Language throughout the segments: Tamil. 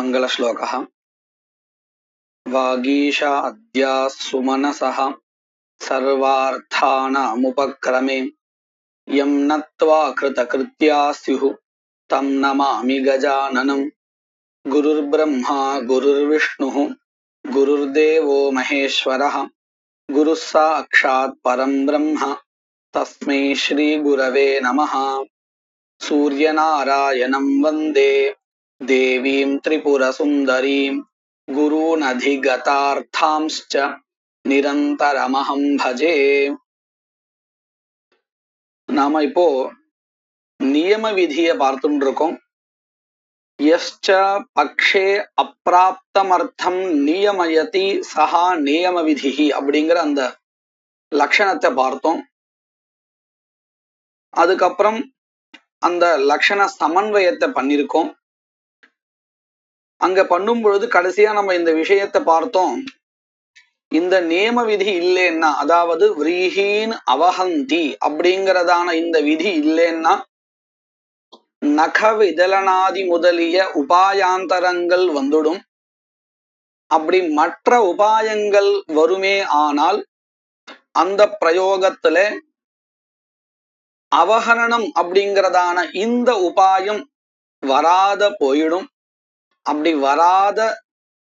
मङ्गलश्लोकः वागीशा अद्या सुमनसः सर्वार्थानामुपक्रमे यं नत्वा कृतकृत्या स्युः तं नमामि गजाननं गुरुर्ब्रह्मा गुरुर्विष्णुः गुरुर्देवो महेश्वरः गुरुः साक्षात् परं ब्रह्म तस्मै श्रीगुरवे नमः। सूर्यनारायणं वन्दे देवीं त्रिपुरसुन्दरीं गुरूनधिगतार्थांश्च निरन्तरमहं भजे. நாம இப்போ நியம விதியை பார்த்துட்டு இருக்கோம். யஸ்ச பக்ஷே அப்பிராப்தமர்த்தம் நியமயதி சஹா நியம விதிஹி அப்படிங்கிற அந்த லட்சணத்தை பார்த்தோம். அதுக்கப்புறம் அந்த லட்சண சமன்வயத்தை பண்ணிருக்கோம். அங்க பண்ணும் பொழுது கடைசியா நம்ம இந்த விஷயத்தை பார்த்தோம். இந்த நியம விதி இல்லைன்னா, அதாவது விரீஹீன் அவஹந்தி அப்படிங்கிறதான இந்த விதி இல்லைன்னா நக விதலனாதி முதலிய உபாயாந்தரங்கள் வந்துடும். அப்படி மற்ற உபாயங்கள் வருமே ஆனால் அந்த பிரயோகத்துல அவஹரணம் அப்படிங்கிறதான இந்த உபாயம் வராத போயிடும். அப்படி வராத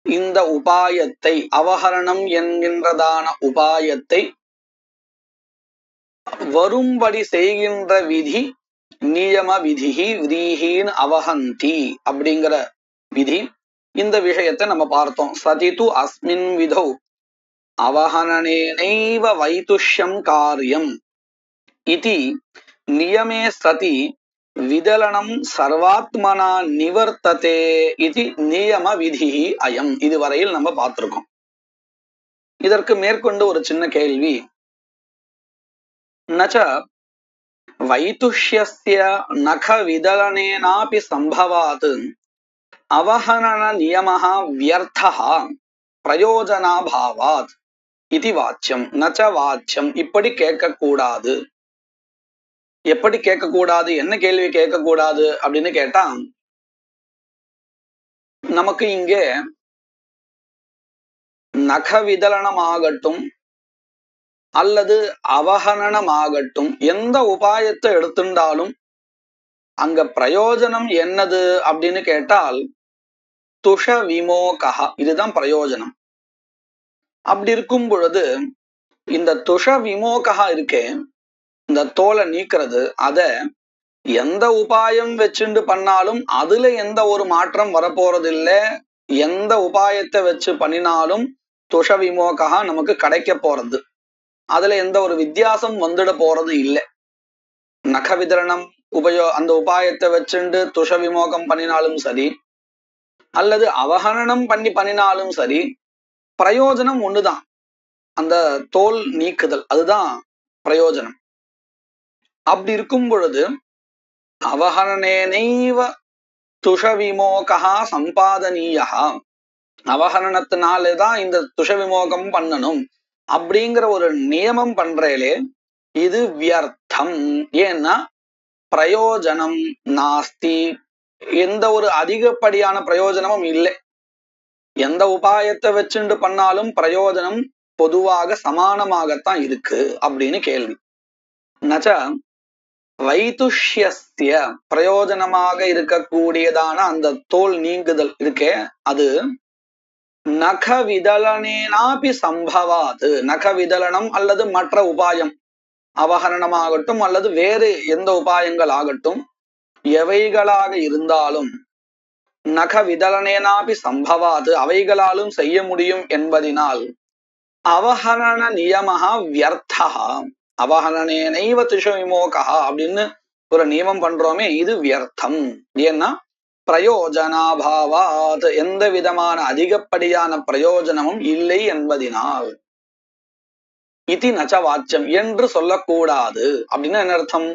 இந்த உபாயத்தை, அவஹரணம் என்கின்றதான உபாயத்தை வரும்படி செய்கின்ற விதி நியம விதிஹி விரீஹீன் அவஹந்தி அப்படிங்கிற விதி. இந்த விஷயத்தை நம்ம பார்த்தோம். சதிது அஸ்மின் விதௌ அவஹனனேனைவ வைதுஷ்யம் காரியம் இதி நியமே சதி விதலனம் சர்வாத்மனா நிவர்த்ததே இது நியம விதி அயம். இதுவரையில் நம்ம பார்த்திருக்கோம். இதற்கு மேற்கொண்டு ஒரு சின்ன கேள்வி. நச்ச வைதுஷ்யஸ்ய நக விதலனேனாபி சம்பவாத் அவஹனன நியமஹ வியர்த்தஹ பிரயோஜனாபாவாத் இது வாச்சியம். நச்ச வாச்சியம். இப்படி கேட்கக்கூடாது. எப்படி கேட்கக்கூடாது? என்ன கேள்வி கேட்கக்கூடாது அப்படின்னு கேட்டா, நமக்கு இங்கே நக விதலனமாகட்டும் அல்லது அவஹனனமாகட்டும் எந்த உபாயத்தை எடுத்துட்டாலும் அங்க பிரயோஜனம் என்னது அப்படின்னு கேட்டால் துஷ விமோகா, இதுதான் பிரயோஜனம். அப்படி இருக்கும் பொழுது இந்த துஷ விமோகா இருக்கே, இந்த தோலை நீக்கிறது, அத எந்த உபாயம் வச்சுண்டு பண்ணாலும் அதுல எந்த ஒரு மாற்றம் வரப்போறது இல்லை. எந்த உபாயத்தை வச்சு பண்ணினாலும் துஷ விமோகா நமக்கு கிடைக்க போறது. அதுல எந்த ஒரு வித்தியாசம் வந்துட போறது இல்லை. நக விதரணம் அந்த உபாயத்தை வச்சுண்டு துஷ விமோகம் பண்ணினாலும் சரி, அல்லது அவஹனனம் பண்ணினாலும் சரி, பிரயோஜனம் ஒண்ணுதான். அந்த தோல் நீக்குதல், அதுதான் பிரயோஜனம். அப்படி இருக்கும் பொழுது அவஹனனேனைவ துஷ விமோகா சம்பாதனீயா, அவஹனனத்தினாலேதான் இந்த துஷ விமோகம் பண்ணணும் அப்படிங்கிற ஒரு நியமம் பண்றேலே இது வியர்த்தம். ஏன்னா பிரயோஜனம் நாஸ்தி, எந்த ஒரு அதிகப்படியான பிரயோஜனமும் இல்லை. எந்த உபாயத்தை வச்சுண்டு பண்ணாலும் பிரயோஜனம் பொதுவாக சமானமாகத்தான் இருக்கு அப்படின்னு கேள்வி. நச்ச வைதுஷ்யஸ்ய, பிரயோஜனமாக இருக்கக்கூடியதான அந்த தோல் நீங்குதல் இருக்கே, அது நக விதலனேனாபி சம்பவாது, நக விதலனம் அல்லது மற்ற உபாயம், அவஹரணமாகட்டும் அல்லது வேறு எந்த உபாயங்கள் ஆகட்டும், எவைகளாக இருந்தாலும் நக விதலனேனாபி சம்பவாது, அவைகளாலும் செய்ய முடியும் என்பதினால் அவஹரண நியமஹா வியர்த்தஹா, அவஹரணேனைவ துஷ விமோகா அப்படின்னு ஒரு நியமம் பண்றோமே, இது வியர்த்தம். ஏன்னா பிரயோஜனாபாவாத், எந்த விதமான அதிகப்படியான பிரயோஜனமும் இல்லை என்பதினால். இது நச்ச வாச்சியம் என்று சொல்லக்கூடாது. அப்படின்னு என்ன அர்த்தம்?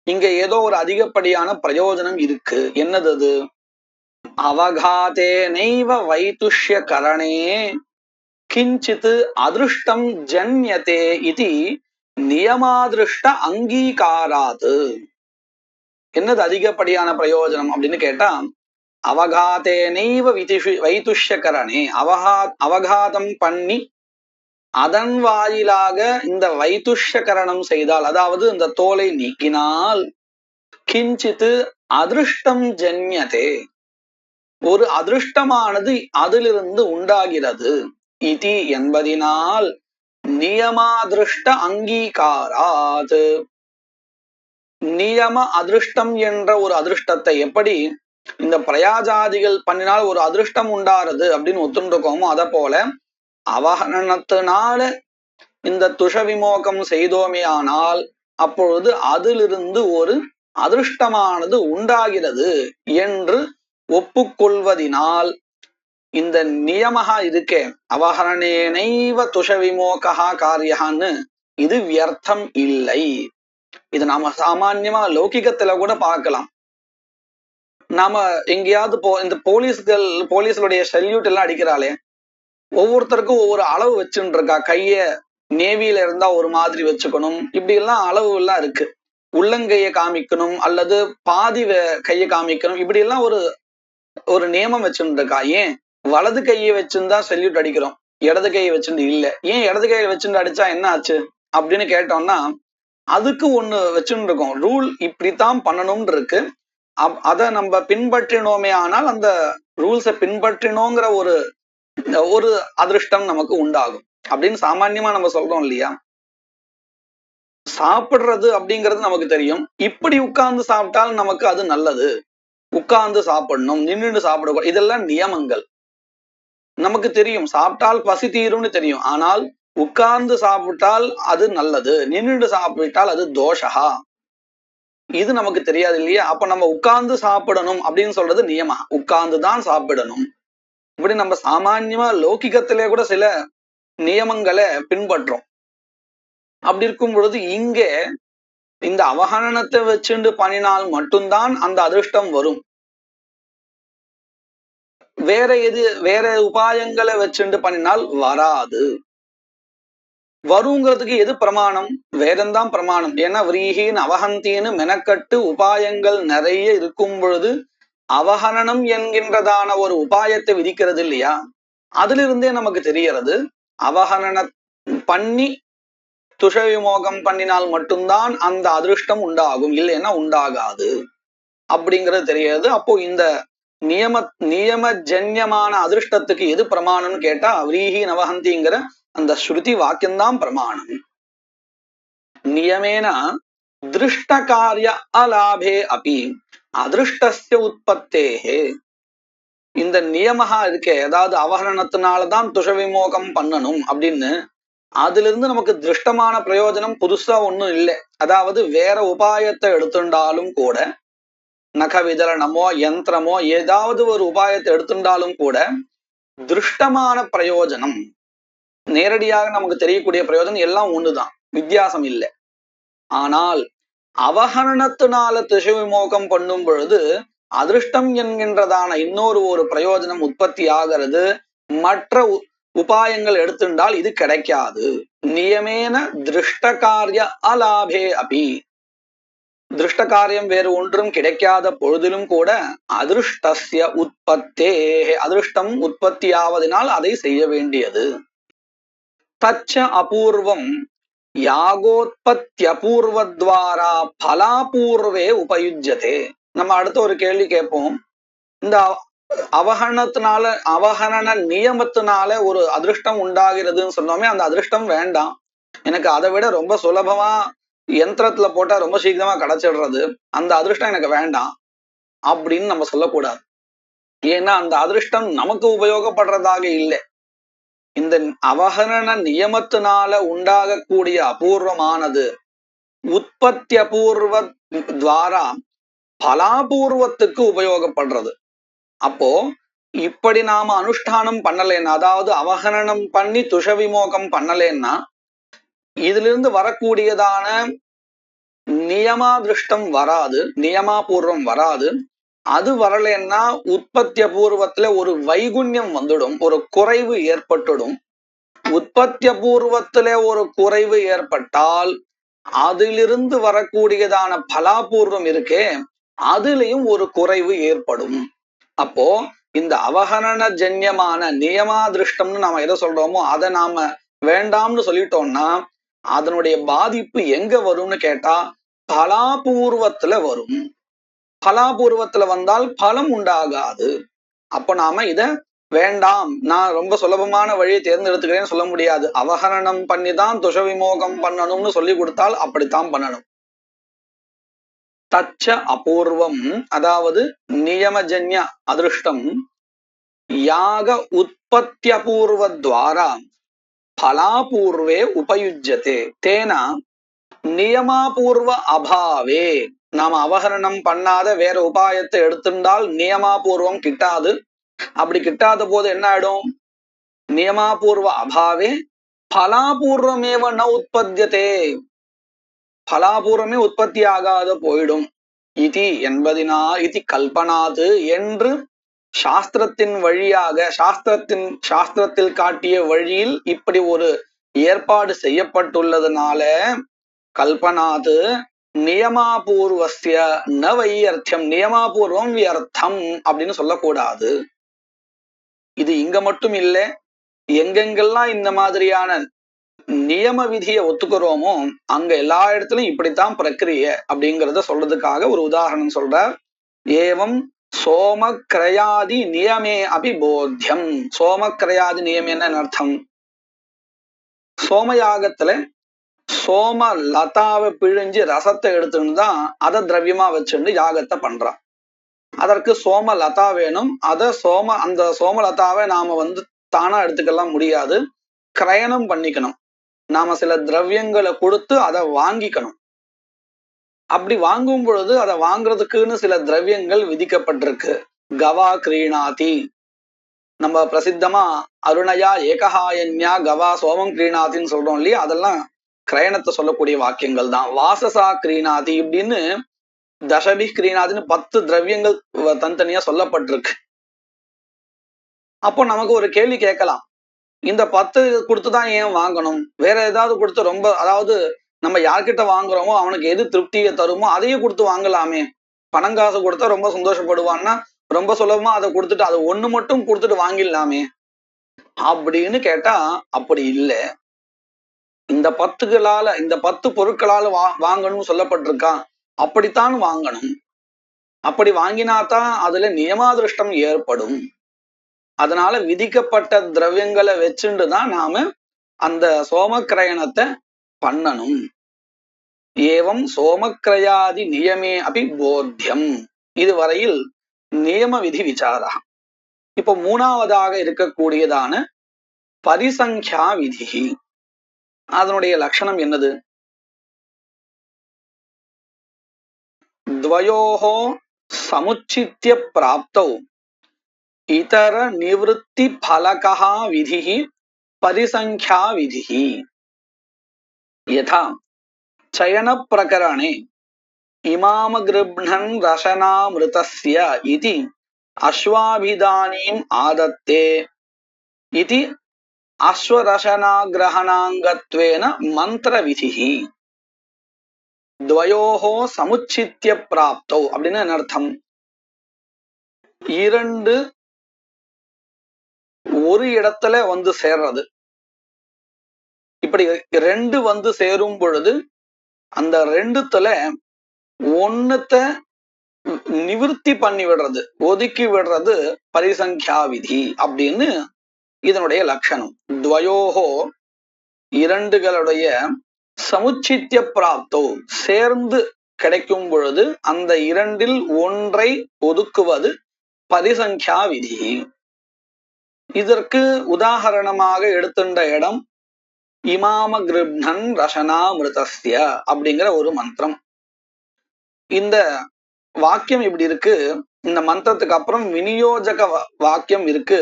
இங்க ஏதோ ஒரு அதிகப்படியான பிரயோஜனம் இருக்கு. என்னது அது? அவகாதே நைவ வைதுஷ்ய கரணே கிஞ்சித் அதிருஷ்டம் ஜன்யதே இது நியமாதிருஷ்ட அங்கீகாராது. என்னது அதிகப்படியான பிரயோஜனம் அப்படின்னு கேட்டா, அவகாதேனைவ வைதுஷ்யகரணே அவகாதம் பண்ணி அதன் வாயிலாக இந்த வைதுஷ்யகரணம் செய்தால், அதாவது இந்த தோலை நீக்கினால், கிஞ்சித்து அதிருஷ்டம் ஜன்யதே, ஒரு அதிருஷ்டமானது அதிலிருந்து உண்டாகிறது. இதி என்பதினால் நியமாதிருஷ்ட அங்கீகாராத், நியம அதிருஷ்டம் என்ற ஒரு அதிருஷ்டத்தை எப்படி இந்த பிரயாஜாதிகள் பண்ணினால் ஒரு அதிருஷ்டம் உண்டாறது அப்படின்னு ஒத்துருக்கோமோ, அத போல அவகரணத்தினால இந்த துஷ விமோகம் செய்தோமே ஆனால் அப்பொழுது அதிலிருந்து ஒரு அதிருஷ்டமானது உண்டாகிறது என்று ஒப்புக்கொள்வதினால் இந்த நியமகா இருக்கே, அவகரணேனைவ துஷ விமோகா காரியான்னு, இது வியர்த்தம் இல்லை. இது நாம சாமான்யமா லௌகிகத்துல கூட பார்க்கலாம். நாம எங்கேயாவது இந்த போலீஸ்களுடைய சல்யூட் எல்லாம் அடிக்கிறாளே, ஒவ்வொருத்தருக்கும் ஒவ்வொரு அளவு வச்சுட்டு இருக்கா. கைய நேவியில இருந்தா ஒரு மாதிரி வச்சுக்கணும், இப்படி எல்லாம் அளவு எல்லாம் இருக்கு. உள்ளங்கையை காமிக்கணும் அல்லது பாதி கையை காமிக்கணும், இப்படி எல்லாம் ஒரு நியமம் வச்சுட்டு இருக்கா. ஏன் வலது கையை வச்சுருந்தா சல்யூட் அடிக்கிறோம், இடது கையை வச்சுட்டு இல்ல. ஏன் இடது கையை வச்சுட்டு அடிச்சா என்ன ஆச்சு அப்படின்னு கேட்டோம்னா, அதுக்கு ஒண்ணு வச்சுட்டு இருக்கோம், ரூல் இப்படித்தான் பண்ணணும்னு இருக்கு. அதை நம்ம பின்பற்றினோமே ஆனால் அந்த ரூல்ஸை பின்பற்றினோங்கிற ஒரு அதிருஷ்டம் நமக்கு உண்டாகும் அப்படின்னு சாமான்யமா நம்ம சொல்றோம் இல்லையா. சாப்பிடுறது அப்படிங்கிறது நமக்கு தெரியும், இப்படி உட்கார்ந்து சாப்பிட்டால் நமக்கு அது நல்லது, உட்கார்ந்து சாப்பிடணும், நின்றுட்டு சாப்பிடக்கூடாது, இதெல்லாம் நியமங்கள் நமக்கு தெரியும். சாப்பிட்டால் பசி தீரும்னு தெரியும், ஆனால் உட்கார்ந்து சாப்பிட்டால் அது நல்லது, நின்றுட்டு சாப்பிட்டால் அது தோஷா, இது நமக்கு தெரியாது இல்லையா. அப்ப நம்ம உட்கார்ந்து சாப்பிடணும் அப்படின்னு சொல்றது நியமா, உட்கார்ந்துதான் சாப்பிடணும். இப்படி நம்ம சாமான்யமா லௌகிகத்திலே கூட சில நியமங்களை பின்பற்றோம். அப்படி இருக்கும் பொழுது இங்கே இந்த அவகரணத்தை வச்சுண்டு பண்ணினால் மட்டும்தான் அந்த அதிருஷ்டம் வரும். வேற உபாயங்களை வச்சுண்டு பண்ணினால் வராது. வருங்கிறதுக்கு எது பிரமாணம்? வேதம்தான் பிரமாணம். ஏன்னா விரீஹின் அவஹந்தின்னு மெனக்கட்டு உபாயங்கள் நிறைய இருக்கும் பொழுது அவகரணம் என்கின்றதான ஒரு உபாயத்தை விதிக்கிறது இல்லையா, அதிலிருந்தே நமக்கு தெரியறது அவகரண பண்ணி துஷ விமோகம் பண்ணினால் மட்டும்தான் அந்த அதிருஷ்டம் உண்டாகும், இல்லைன்னா உண்டாகாது அப்படிங்கிறது தெரியாது. அப்போ இந்த நியம ஜன்யமான அதிருஷ்டத்துக்கு எது பிரமாணம்னு கேட்டா விரீஹி நவஹந்திங்கிற அந்த ஸ்ருதி வாக்கியம்தான் பிரமாணம். நியமேன திருஷ்ட காரிய அலாபே அபி அதிருஷ்டஸ்ய உற்பத்தேஹே, இந்த நியமகா இருக்கே, அதாவது அவகரணத்தினாலதான் துஷ விமோகம் பண்ணணும் அப்படின்னு, அதுல இருந்து நமக்கு திருஷ்டமான பிரயோஜனம் புதுசா ஒண்ணும் இல்லை. அதாவது வேற உபாயத்தை எடுத்துட்டாலும் கூட, நக விதரணமோ யந்திரமோ ஏதாவது ஒரு உபாயத்தை எடுத்துட்டாலும் கூட திருஷ்டமான பிரயோஜனம், நேரடியாக நமக்கு தெரியக்கூடிய பிரயோஜனம் எல்லாம் ஒண்ணுதான், வித்தியாசம் இல்லை. ஆனால் அவகரணத்தினால துஷ விமோகம் பண்ணும் பொழுது அதிருஷ்டம் என்கின்றதான இன்னொரு பிரயோஜனம் உற்பத்தி ஆகிறது. மற்ற உபாயங்கள் எடுத்துட்டால் இது கிடைக்காது. நியமேன திருஷ்ட காரிய அலாபே அபி, திருஷ்ட காரியம் வேறு ஒன்றும் கிடைக்காத பொழுதிலும் கூட அதிருஷ்டஸ்ய உற்பத்தே, அதிருஷ்டம் உற்பத்தி ஆவதனால் அதை செய்ய வேண்டியது. தச்ச அபூர்வம் யாகோத்பத்தியபூர்வத்வாரா பலாபூர்வே உபயுஜ்யதே. நம்ம அடுத்த ஒரு கேள்வி கேட்போம். இந்த அவகரண நியமத்தினால ஒரு அதிருஷ்டம் உண்டாகிறதுன்னு சொன்னோமே, அந்த அதிருஷ்டம் வேண்டாம், எனக்கு அதை விட ரொம்ப சுலபமா யந்திரத்துல போட்டா ரொம்ப சீக்கிரமா கிடைச்சிடுறது, அந்த அதிருஷ்டம் எனக்கு வேண்டாம் அப்படின்னு நம்ம சொல்லக்கூடாது. ஏன்னா அந்த அதிருஷ்டம் நமக்கு உபயோகப்படுறதாக இல்லை. இந்த அவகரண நியமத்தினால உண்டாகக்கூடிய அபூர்வமானது உற்பத்தி அபூர்வ துவாரா பலாபூர்வத்துக்கு உபயோகப்படுறது. அப்போ இப்படி நாம அனுஷ்டானம் பண்ணலேன்னா, அதாவது அவகரணம் பண்ணி துஷ விமோகம் பண்ணலேன்னா, இதுல இருந்து வரக்கூடியதான நியமாதிருஷ்டம் வராது, நியமாபூர்வம் வராது. அது வரலன்னா உற்பத்தி அபூர்வத்துல ஒரு வைகுண்யம் வந்துடும், ஒரு குறைவு ஏற்பட்டுடும். உற்பத்தி அபூர்வத்துல ஒரு குறைவு ஏற்பட்டால் அதிலிருந்து வரக்கூடியதான பலாபூர்வம் இருக்கே, அதுலயும் ஒரு குறைவு ஏற்படும். அப்போ இந்த அவகரண ஜன்யமான நியமாதிருஷ்டம்னு நாம எதை சொல்றோமோ அதை நாம வேண்டாம்னு சொல்லிட்டோம்னா அதனுடைய பாதிப்பு எங்க வரும்னு கேட்டா பலாபூர்வத்துல வரும். பலாபூர்வத்துல வந்தால் பலம் உண்டாகாது. அப்ப நாம இத வேண்டாம், நான் ரொம்ப சுலபமான வழியை தேர்ந்தெடுத்துக்கிறேன்னு சொல்ல முடியாது. அவகரணம் பண்ணிதான் துஷ விமோகம் பண்ணணும்னு சொல்லி கொடுத்தால் அப்படித்தான் பண்ணணும். தச்ச அபூர்வம், அதாவது நியமஜன்ய அதிருஷ்டம் யாக உற்பத்தியபூர்வத்வாரா பலாபூர்வே உபயுஜ்யதே தேன நியமாபூர்வ அபாவே. நாம அவகரணம் பண்ணாத வேற உபாயத்தை எடுத்திருந்தால் நியமாபூர்வம் கிட்டாது. அப்படி கிட்டாத போது என்ன ஆயிடும்? நியமாபூர்வ அபாவே பலாபூர்வமேவ ந உற்பத்தியதே, பலாபூர்வமே உற்பத்தி ஆகாத போயிடும். இதி என்பதினா இதி கல்பனாது என்று சாஸ்திரத்தின் வழியாக சாஸ்திரத்தில் காட்டிய வழியில் இப்படி ஒரு ஏற்பாடு செய்யப்பட்டுள்ளதுனால கல்பனாது நியமாபூர்வஸ்ய ந வையர்த்தம், நியமாபூர்வம் வியர்த்தம் அப்படின்னு சொல்லக்கூடாது. இது இங்க மட்டும் இல்லை, எங்கெங்கெல்லாம் இந்த மாதிரியான நியம விதியை ஒத்துக்கிறோமோ அங்க எல்லா இடத்துலயும் இப்படித்தான் பிரக்கிரிய அப்படிங்கிறத சொல்றதுக்காக ஒரு உதாரணம் சொல்றார். ஏவம் சோமக்கிரயாதி நியமே அபி போத்தியம். சோமக்கிரயாதி நியமே என்ன அர்த்தம்? சோமயாகத்துல சோம லதாவை பிழிஞ்சு ரசத்தை எடுத்துன்னு தான் அதை திரவியமா வச்சுட்டு யாகத்தை பண்றான். அதற்கு சோம லதா வேணும். அந்த சோமலதாவை நாம தானா எடுத்துக்கலாம் முடியாது, கிரயணம் பண்ணிக்கணும். நாம சில திரவியங்களை கொடுத்து அதை வாங்கிக்கணும். அப்படி வாங்கும் பொழுது அதை வாங்குறதுக்குன்னு சில திரவியங்கள் விதிக்கப்பட்டிருக்கு. கவா கிரீணாதி, நம்ம பிரசித்தமா அருணயா ஏகஹாயன்யா கவா சோமம் கிரீணாத்தின்னு சொல்றோம் இல்லையா, அதெல்லாம் கிரயணத்தை சொல்லக்கூடிய வாக்கியங்கள் தான். வாசசா கிரீணாதி இப்படின்னு தசபி கிரீணாதின்னு 10 திரவியங்கள் தனித்தனியா சொல்லப்பட்டிருக்கு. அப்போ நமக்கு ஒரு கேள்வி கேட்கலாம், இந்த 10 கொடுத்துதான் ஏன் வாங்கணும்? வேற ஏதாவது கொடுத்து ரொம்ப, அதாவது நம்ம யார்கிட்ட வாங்குறோமோ அவனுக்கு எது திருப்தியை தருமோ அதையே கொடுத்து வாங்கலாமே. பணங்காசு கொடுத்தா ரொம்ப சந்தோஷப்படுவான்னா ரொம்ப சுலபமா அதை கொடுத்துட்டு அதை ஒண்ணு மட்டும் கொடுத்துட்டு வாங்கிடலாமே அப்படின்னு கேட்டா அப்படி இல்லை. இந்த 10 பொருட்களால வாங்கணும்னு சொல்லப்பட்டிருக்கா, அப்படித்தான் வாங்கணும். அப்படி வாங்கினாதான் அதுல நியமாதிருஷ்டம் ஏற்படும். அதனால விதிக்கப்பட்ட திரவியங்களை வச்சுட்டுதான் நாம அந்த சோமக்கிரயணத்தை பண்ணணும். ஏவம் சோமக்கிரயாதி நியமே அபி போத்தியம். இதுவரையில் நியம விதி விசாரா. இப்போ மூணாவதாக இருக்கக்கூடியதான பரிசங்கியா விதி, அதனுடைய லட்சணம் என்னது? துவயோஹோ சமுச்சித்ய பிராப்தௌ இதர நிவೃತ್ತಿ ஃபலகஹ விதிஹி பரிசங்கியா விதிஹி. யதா சயன பிரகரணே இமாமகிருப்ணன் ரசனாமிருதஸ்ய இதி அஸ்வாபிதானீம் ஆதத்தே இதி அஸ்வரசனாகிரஹணாங்கத்வேன மந்திர விதிஹி. துவயோஹோ சமுச்சித்ய பிராப்தௌ அப்படின்னு என்ன அர்த்தம்? இரண்டு ஒரு இடத்துல சேர்றது. இப்படி 2 சேரும் பொழுது அந்த 2த்துல ஒன்னுத்த நிவர்த்தி பண்ணி விடுறது, ஒதுக்கி விடுறது பரிசங்கியா விதி அப்படின்னு இதனுடைய லட்சணம். துவயோஹோ இரண்டுகளுடைய சமுச்சித்ய பிராப்தோ சேர்ந்து கிடைக்கும் பொழுது அந்த 2ல் ஒன்றை ஒதுக்குவது பரிசங்கியா விதி. இதற்கு உதாரணமாக எடுத்துட்ட இடம் இமாமகிருப்ணன் ரசனாமிருதஸ்ய அப்படிங்கிற ஒரு மந்திரம். இந்த வாக்கியம் இப்படி இருக்கு. இந்த மந்திரத்துக்கு அப்புறம் விநியோஜக வாக்கியம் இருக்கு.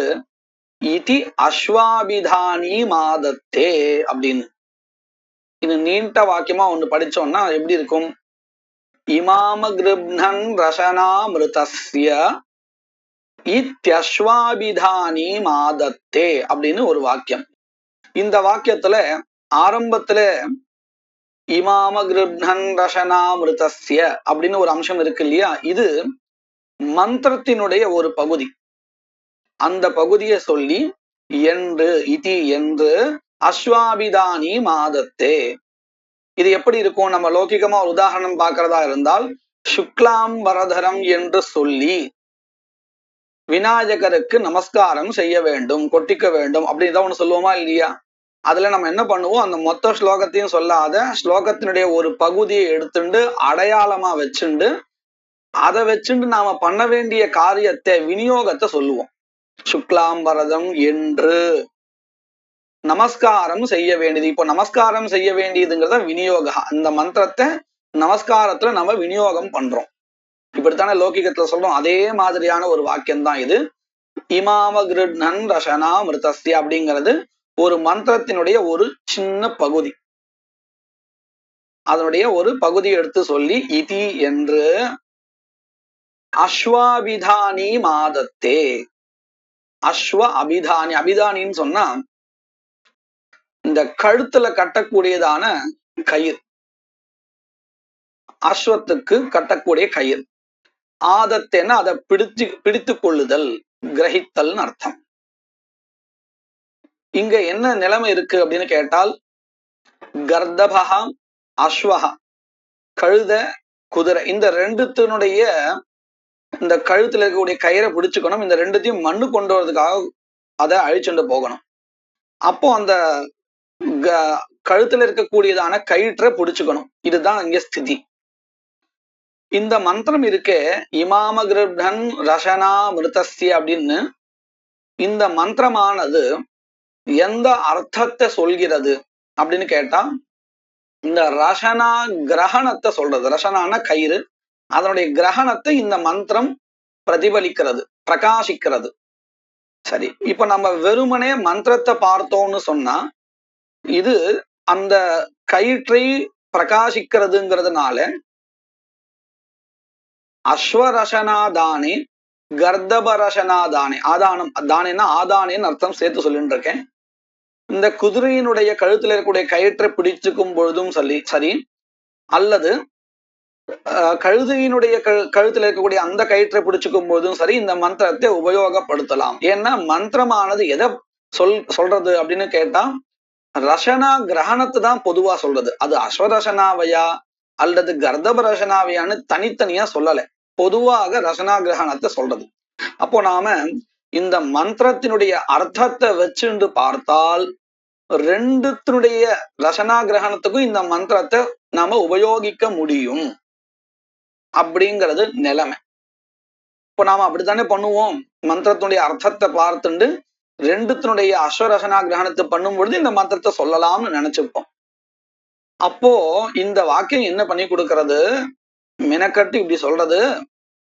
இதி அஸ்வாபிதானி மாதத்தே அப்படின்னு. இது நீண்ட வாக்கியமா ஒண்ணு படிச்சோம்னா எப்படி இருக்கும்? இமாமகிருப்ணன் ரசனாமிருதஸ்ய இத்யஸ்வாபிதானி மாதத்தே அப்படின்னு ஒரு வாக்கியம். இந்த வாக்கியத்துல ஆரம்பத்துல இமாமகிருப்ணன் ரசனாமிருதஸ்ய அப்படின்னு ஒரு அம்சம் இருக்கு இல்லையா, இது மந்திரத்தினுடைய ஒரு பகுதி. அந்த பகுதியை சொல்லி என்று இதி என்று அஸ்வாபிதானி மாதத்தே. இது எப்படி இருக்கும்? நம்ம லௌகிகமா ஒரு உதாரணம் பார்க்கிறதா இருந்தால், சுக்லாம் வரதரம் என்று சொல்லி விநாயகருக்கு நமஸ்காரம் செய்ய வேண்டும், கொட்டிக்க வேண்டும் அப்படின்னு ஒண்ணு சொல்லுவோமா இல்லையா? அதுல நம்ம என்ன பண்ணுவோம், அந்த மொத்த ஸ்லோகத்தையும் சொல்லாத ஸ்லோகத்தினுடைய ஒரு பகுதியை எடுத்துண்டு அடையாளமா வச்சுண்டு அதை வச்சுண்டு நாம பண்ண வேண்டிய காரியத்தை விநியோகத்தை சொல்லுவோம். சுக்லாம் வரதம் என்று நமஸ்காரம் செய்ய வேண்டியது. இப்போ நமஸ்காரம் செய்ய வேண்டியதுங்கிறத விநியோக, அந்த மந்திரத்தை நமஸ்காரத்துல நம்ம விநியோகம் பண்றோம். இப்படித்தானே லௌகிகத்துல சொல்றோம். அதே மாதிரியான ஒரு வாக்கியம் தான் இது. இமாம கிருட்னன் ரசனா மிருதஸ்ய அப்படிங்கிறது ஒரு மந்திரத்தினுடைய ஒரு சின்ன பகுதி. அதனுடைய ஒரு பகுதியை எடுத்து சொல்லி இதி என்று அஸ்வாபிதானி மாதத்தே. அஸ்வ அபிதானி, அபிதானின்னு சொன்னா இந்த கழுத்துல கட்டக்கூடியதான கயிறு, அஸ்வத்துக்கு கட்டக்கூடிய கயிறு. ஆதத்தேன்னா அதை பிடித்து கொள்ளுதல், கிரகித்தல் அர்த்தம். இங்க என்ன நிலைமை இருக்கு அப்படின்னு கேட்டால், கர்தபகா அஸ்வஹா, கழுத குதிரை, இந்த ரெண்டுத்தினுடைய இந்த கழுத்துல இருக்கக்கூடிய கயிறை பிடிச்சுக்கணும். இந்த ரெண்டுத்தையும் மண்ணு கொண்டு வரதுக்காக அதை அழிச்சுட்டு போகணும். அப்போ அந்த கழுத்துல இருக்கக்கூடியதான கயிற்றை பிடிச்சுக்கணும். இதுதான் இங்க ஸ்திதி. இந்த மந்திரம் இருக்கே, இமாம கிருப்டன் ரசனா மிருதஸ்ய அப்படின்னு, இந்த மந்திரமானது எந்த அர்த்தத்தை சொல்கிறது அப்படின்னு கேட்டா, இந்த ரசனா கிரகணத்தை சொல்றது. ரசனான கயிறு, அதனுடைய கிரகணத்தை இந்த மந்திரம் பிரதிபலிக்கிறது, பிரகாசிக்கிறது. சரி, இப்ப நம்ம வெறுமனே மந்திரத்தை பார்த்தோம்னு சொன்னா, இது அந்த கயிற்றை பிரகாசிக்கிறதுங்கிறதுனால அஸ்வரசனாதானே கர்தபரசனாதானே, ஆதானம், தானேன்னா ஆதானேன்னு அர்த்தம் சேர்த்து சொல்லிட்டு இருக்கேன். இந்த குதிரையினுடைய கழுத்துல இருக்கக்கூடிய கயிற்றை பிடிச்சுக்கும் பொழுதும் சரி, அல்லது கழுதையினுடைய கழுத்துல இருக்கக்கூடிய அந்த கயிற்றை பிடிச்சுக்கும் போதும் சரி, இந்த மந்திரத்தை உபயோகப்படுத்தலாம். ஏன்னா மந்திரமானது எதை சொல்றது அப்படின்னு கேட்டா, ரசனா கிரகணத்தை தான் பொதுவா சொல்றது. அது அஸ்வரசனாவையா அல்லது கர்தப ரசனாவையான்னு தனித்தனியா சொல்லல, பொதுவாக ரசனா கிரகணத்தை சொல்றது. அப்போ நாம இந்த மந்திரத்தினுடைய அர்த்தத்தை வச்சுண்டு பார்த்தால், ரெண்டுத்தினுடைய ரசனா கிரகணத்துக்கும் இந்த மந்திரத்தை நாம உபயோகிக்க முடியும் அப்படிங்கிறது நிலைமை. இப்போ நாம அப்படித்தானே பண்ணுவோம். மந்திரத்தினுடைய அர்த்தத்தை பார்த்துண்டு ரெண்டுத்தினுடைய அஸ்வரசனா கிரகணத்தை பண்ணும் பொழுது இந்த மந்திரத்தை சொல்லலாம்னு நினைச்சுப்போம். அப்போ இந்த வாக்கியம் என்ன பண்ணி கொடுக்கிறது, மெனக்கட்டு இப்படி சொல்றது,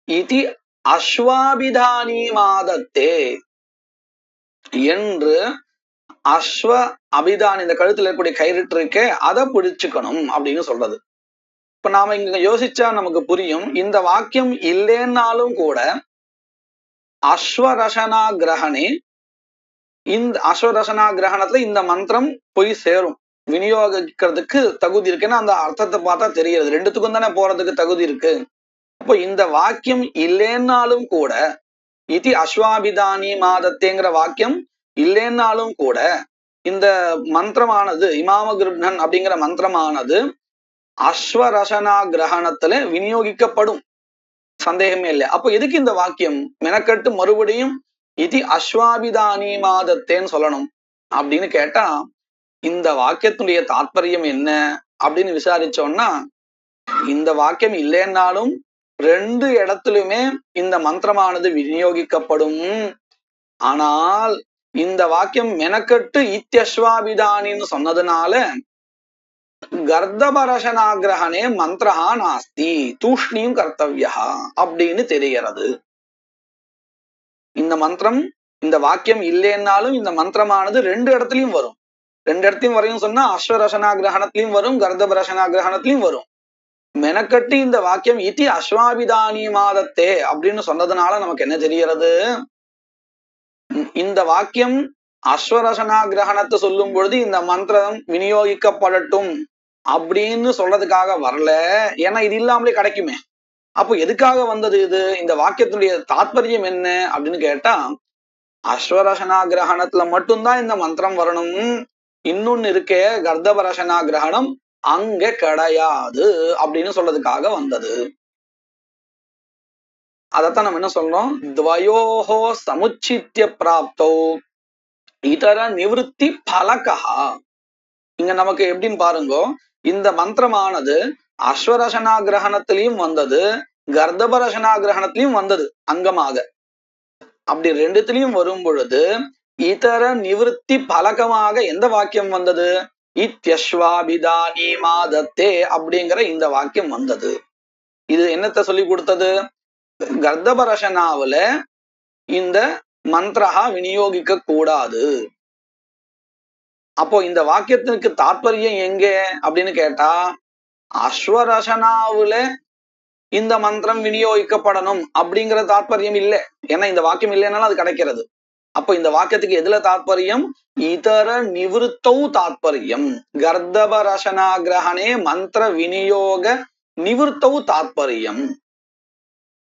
இதி அஸ்வாபிதானி மாதத்தே என்று, அஸ்வ அபிதானி, இந்த கழுத்துல இருக்கக்கூடிய கயிறு இருக்கே அதை பிடிச்சுக்கணும் அப்படின்னு சொல்றது. இப்ப நாம இங்க யோசிச்சா நமக்கு புரியும். இந்த வாக்கியம் இல்லைன்னாலும் கூட அஸ்வரசனா கிரகணே, இந்த அஸ்வரசனா கிரகணத்துல இந்த மந்திரம் போய் சேரும், விநியோகிக்கிறதுக்கு தகுதி இருக்குன்னா அந்த அர்த்தத்தை பார்த்தா தெரிகிறது. ரெண்டுத்துக்கும் தானே போறதுக்கு தகுதி இருக்கு. அப்போ இந்த வாக்கியம் இல்லைன்னாலும் கூட, இதி அஸ்வாபிதானி மாதத்தேங்கிற வாக்கியம் இல்லைன்னாலும் கூட, இந்த மந்திரமானது இமாம கிருப்னன் அப்படிங்கிற மந்திரமானது அஸ்வரசனா கிரகணத்துல விநியோகிக்கப்படும், சந்தேகமே இல்லை. அப்போ எதுக்கு இந்த வாக்கியம் மெனக்கட்டு மறுபடியும் இதி அஸ்வாபிதானி மாதத்தேன்னு சொல்லணும் அப்படின்னு கேட்டா, இந்த வாக்கியத்தினுடைய தாற்பயம் என்ன அப்படின்னு விசாரிச்சோம்னா, இந்த வாக்கியம் இல்லைன்னாலும் ரெண்டு இடத்துலயுமே இந்த மந்திரமானது விநியோகிக்கப்படும். ஆனால் இந்த வாக்கியம் மெனக்கட்டு இத்தியஸ்வாபிதானின்னு சொன்னதுனால கர்தபரசனாகிரகணே மந்திரஹா நாஸ்தி தூஷ்ணியும் கர்த்தவ்யா அப்படின்னு தெரிகிறது. இந்த மந்திரம், இந்த வாக்கியம் இல்லைன்னாலும் இந்த மந்திரமானது ரெண்டு இடத்துலயும் வரும். ரெண்டு இடத்தையும் வரையும் சொன்னா அஸ்வரசனா கிரகணத்திலையும் வரும், கர்தபரசனா கிரகணத்திலையும் வரும். மெனக்கட்டு இந்த வாக்கியம் இதி அஸ்வாபிதானி மாதத்தே அப்படின்னு சொன்னதுனால நமக்கு என்ன தெரிகிறது, இந்த வாக்கியம் அஸ்வரசனா கிரகணத்தை சொல்லும் பொழுது இந்த மந்திரம் விநியோகிக்கப்படட்டும் அப்படின்னு சொல்றதுக்காக வரல. ஏன்னா இது இல்லாமலே கிடைக்குமே. அப்போ எதுக்காக வந்தது இது? இந்த வாக்கியத்தினுடைய தாத்பரியம் என்ன அப்படின்னு கேட்டா, அஸ்வரசனா கிரகணத்துல மட்டும்தான் இந்த மந்திரம் வரணும், இன்னொன்னு இருக்கே கர்தபரசனா கிரகணம் அங்க கிடையாது அப்படின்னு சொல்றதுக்காக வந்தது. அதத்தான் நம்ம என்ன சொல்றோம், துவயோஹோ சமுச்சித்ய பிராப்தோ இதர நிவிருத்தி பலகா. இங்க நமக்கு எப்படின்னு பாருங்க, இந்த மந்திரமானது அஸ்வரசனா கிரகணத்திலையும் வந்தது, கர்தபரசனா கிரகணத்திலையும் வந்தது அங்கமாக. அப்படி ரெண்டுத்திலையும் வரும் பொழுது இதர நிவிருத்தி பலகமாக எந்த வாக்கியம் வந்தது? இத்யஸ்வாபிதானி மாதத்தே அப்படிங்கிற இந்த வாக்கியம் வந்தது. இது என்னத்தை சொல்லி கொடுத்தது? கர்தபரசனாவுல இந்த மந்திரஹா விநியோகிக்க கூடாது. அப்போ இந்த வாக்கியத்திற்கு தாற்பயம் எங்க அப்படின்னு கேட்டா, அஸ்வரசனாவுல இந்த மந்திரம் விநியோகிக்கப்படணும் அப்படிங்கிற தாற்பயம் இல்லை. ஏன்னா இந்த வாக்கியம் இல்லைன்னாலும் அது கிடைக்கிறது. அப்போ இந்த வாக்கியத்துக்கு எதுல தாற்பயம்? இதர நிவிருத்தௌ தாற்பயம். கர்தபரசனா கிரகணே மந்திர விநியோக நிவிருத்தௌ தாற்பயம்.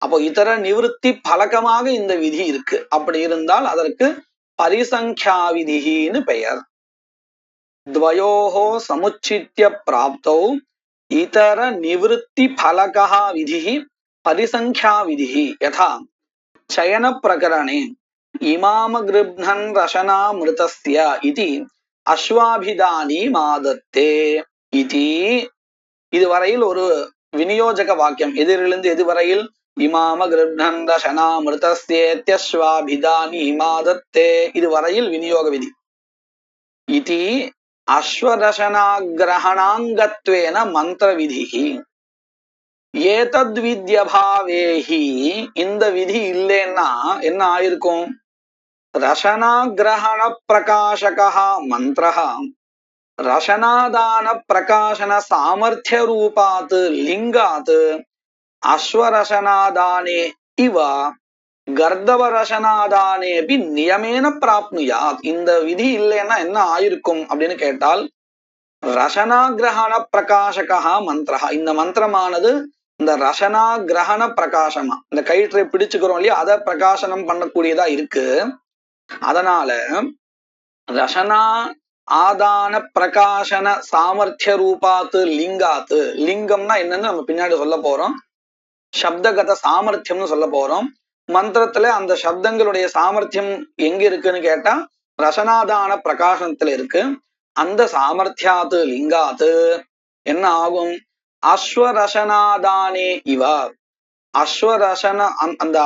அப்போ இதர நிவிருத்தி பலகமாக இந்த விதி இருக்கு. அப்படி இருந்தால் அதற்கு பரிசங்கியா விதின்னு பெயர். துவயோஹோ சமுச்சித்ய பிராப்தௌ இதர நிவிருத்தி பலகः விதிः பரிசங்கியா விதிः யதா சயன பிரகரணே இமாம கிருப்ணன் ரசனா மிருதஸ்ய இதி அஸ்வாபிதானி மாதத்தே இதி. இதுவரையில் ஒரு விநியோஜக வாக்கியம். எதிரிலிருந்து எதுவரையில்? இமாம கிருப்ணன் ரசனா மிருதஸ்யேத்யஸ்வாபிதானி மாதத்தே இதுவரையில் விநியோக விதி. இதி அஸ்வரசனாகிரகணாங்கத்வேன மந்திர விதிஹி ஏதத்வித்யபாவேஹி. இந்த விதி இல்லைன்னா என்ன ஆயிருக்கும்? ரசனாகிரகண பிரகாசகா மந்திரஹ ரசனாதான பிரகாசன சாமர்த்திய ரூபாத் லிங்காத் அஸ்வரசனாதானே இவ கர்தபரசனாதானேபி நியமேன பிராப்னுயாத். இந்த விதி இல்லைன்னா என்ன ஆயிருக்கும் அப்படின்னு கேட்டால், ரசனா கிரகண பிரகாசகா மந்திரஹா, இந்த மந்திரமானது இந்த ரசனா கிரகண பிரகாசமா, இந்த கயிற்றை பிடிச்சுக்கிறோம் இல்லையா, அதை பிரகாசனம் பண்ணக்கூடியதா இருக்கு. அதனால ரசனா ஆதான பிரகாசன சாமர்த்திய ரூபாத்து லிங்காத்து, லிங்கம்னா என்னன்னு நம்ம பின்னாடி சொல்ல போறோம், சப்தகத சாமர்த்தியம்னு சொல்ல போறோம். மந்திரத்துல அந்த சப்தங்களுடைய சாமர்த்தியம் எங்க இருக்குன்னு கேட்டா ரசனாதான பிரகாசனத்துல இருக்கு. அந்த சாமர்த்தியாத்து லிங்காத்து என்ன ஆகும்? அஸ்வரசனாதானே இவ, அஸ்வரசன அந்த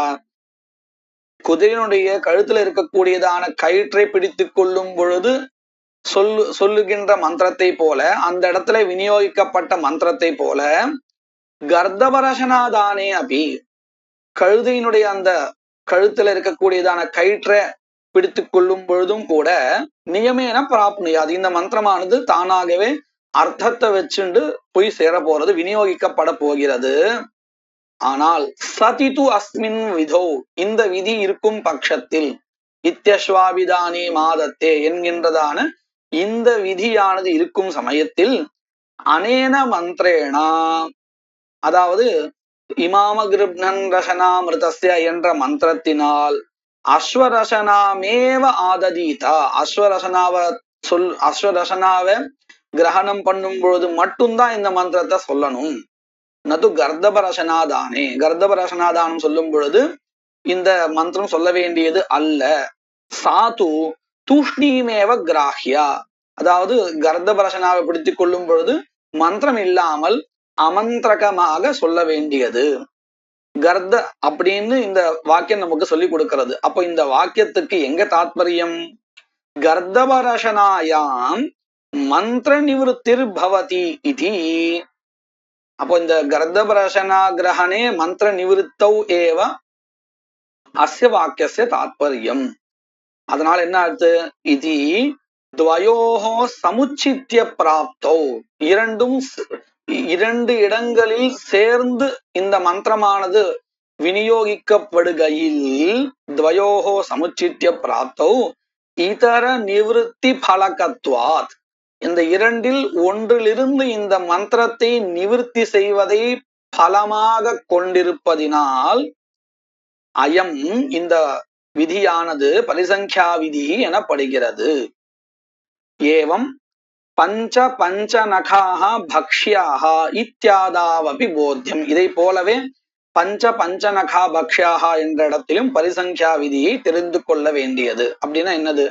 குதிரையினுடைய கழுத்துல இருக்கக்கூடியதான கயிற்றை பிடித்து கொள்ளும் பொழுது சொல்லுகின்ற மந்திரத்தை போல, அந்த இடத்துல விநியோகிக்கப்பட்ட மந்திரத்தை போல கர்தபரசனாதானே அபி, கழுதையினுடைய அந்த கழுத்துல இருக்கக்கூடியதான கயிற்றை பிடித்து கொள்ளும் பொழுதும் கூட நியமேன பிராப்னுயாது, இந்த மந்திரமானது தானாகவே அர்த்தத்தை வச்சுண்டு போய் சேர போறது, விநியோகிக்கப்பட போகிறது. ஆனால் சதிது அஸ்மின் விதோ, இந்த விதி இருக்கும் பட்சத்தில், இத்யஸ்வாபிதானி மாதத்தே என்கின்றதான இந்த விதியானது இருக்கும் சமயத்தில், அனேன மந்திரேனா, அதாவது இமாம கிருப்ணன் ரசனா மிருதஸ்ய என்ற மந்திரத்தினால் அஸ்வரசனாமேவ ஆததீதா, அஸ்வரசனாவை கிரகணம் பண்ணும் பொழுது மட்டும்தான் இந்த மந்திரத்தை சொல்லணும். நது கர்தபரசனாதானே, கர்தபரசனாதானம் சொல்லும் பொழுது இந்த மந்திரம் சொல்ல வேண்டியது அல்ல. சாது தூஷ்ணீமேவ கிராஹ்யா, அதாவது கர்தபரசனாவை பிடித்துக் கொள்ளும் பொழுது மந்திரம் இல்லாமல் அமந்திரகமாக சொல்ல வேண்டியது. கர்த அப்படின்னு இந்த வாக்கியம் நமக்கு சொல்லி கொடுக்கிறது. அப்போ இந்த வாக்கியத்துக்கு எங்க தாத்பரியம்? கர்தபரசனாயாம் மந்திர நிவృத்திர் பவதி இதி. அப்போ இந்த கர்தபரசனா கிரகணே மந்திர நிவృத்தௌ ஏவ அஸ்ய வாக்கியஸ்ய தாத்பரியம். அதனால என்ன ஆச்சு? இதி துவயோஹோ சமுச்சித்ய பிராப்தௌ, இரண்டு இடங்களில் சேர்ந்து இந்த மந்திரமானது விநியோகிக்கப்படுகையில், துவயோஹோ சமுச்சித்ய பிராப்தௌ இதர நிவிருத்தி பலகத்வாத், இந்த இரண்டில் ஒன்றிலிருந்து இந்த மந்திரத்தை நிவிருத்தி செய்வதை பலமாக கொண்டிருப்பதினால் அயம் இந்த விதியானது பரிசங்கியா விதி எனப்படுகிறது. ஏவம் பஞ்ச பஞ்ச நகாக பக்ஷ்யாக இத்தியாதாவபி போத்தியம். இதை போலவே பஞ்ச பஞ்சநகா பக்ஷ்யாக என்ற இடத்திலும் பரிசங்கியா விதியை தெரிந்து கொள்ள வேண்டியது. அப்படின்னா என்னது?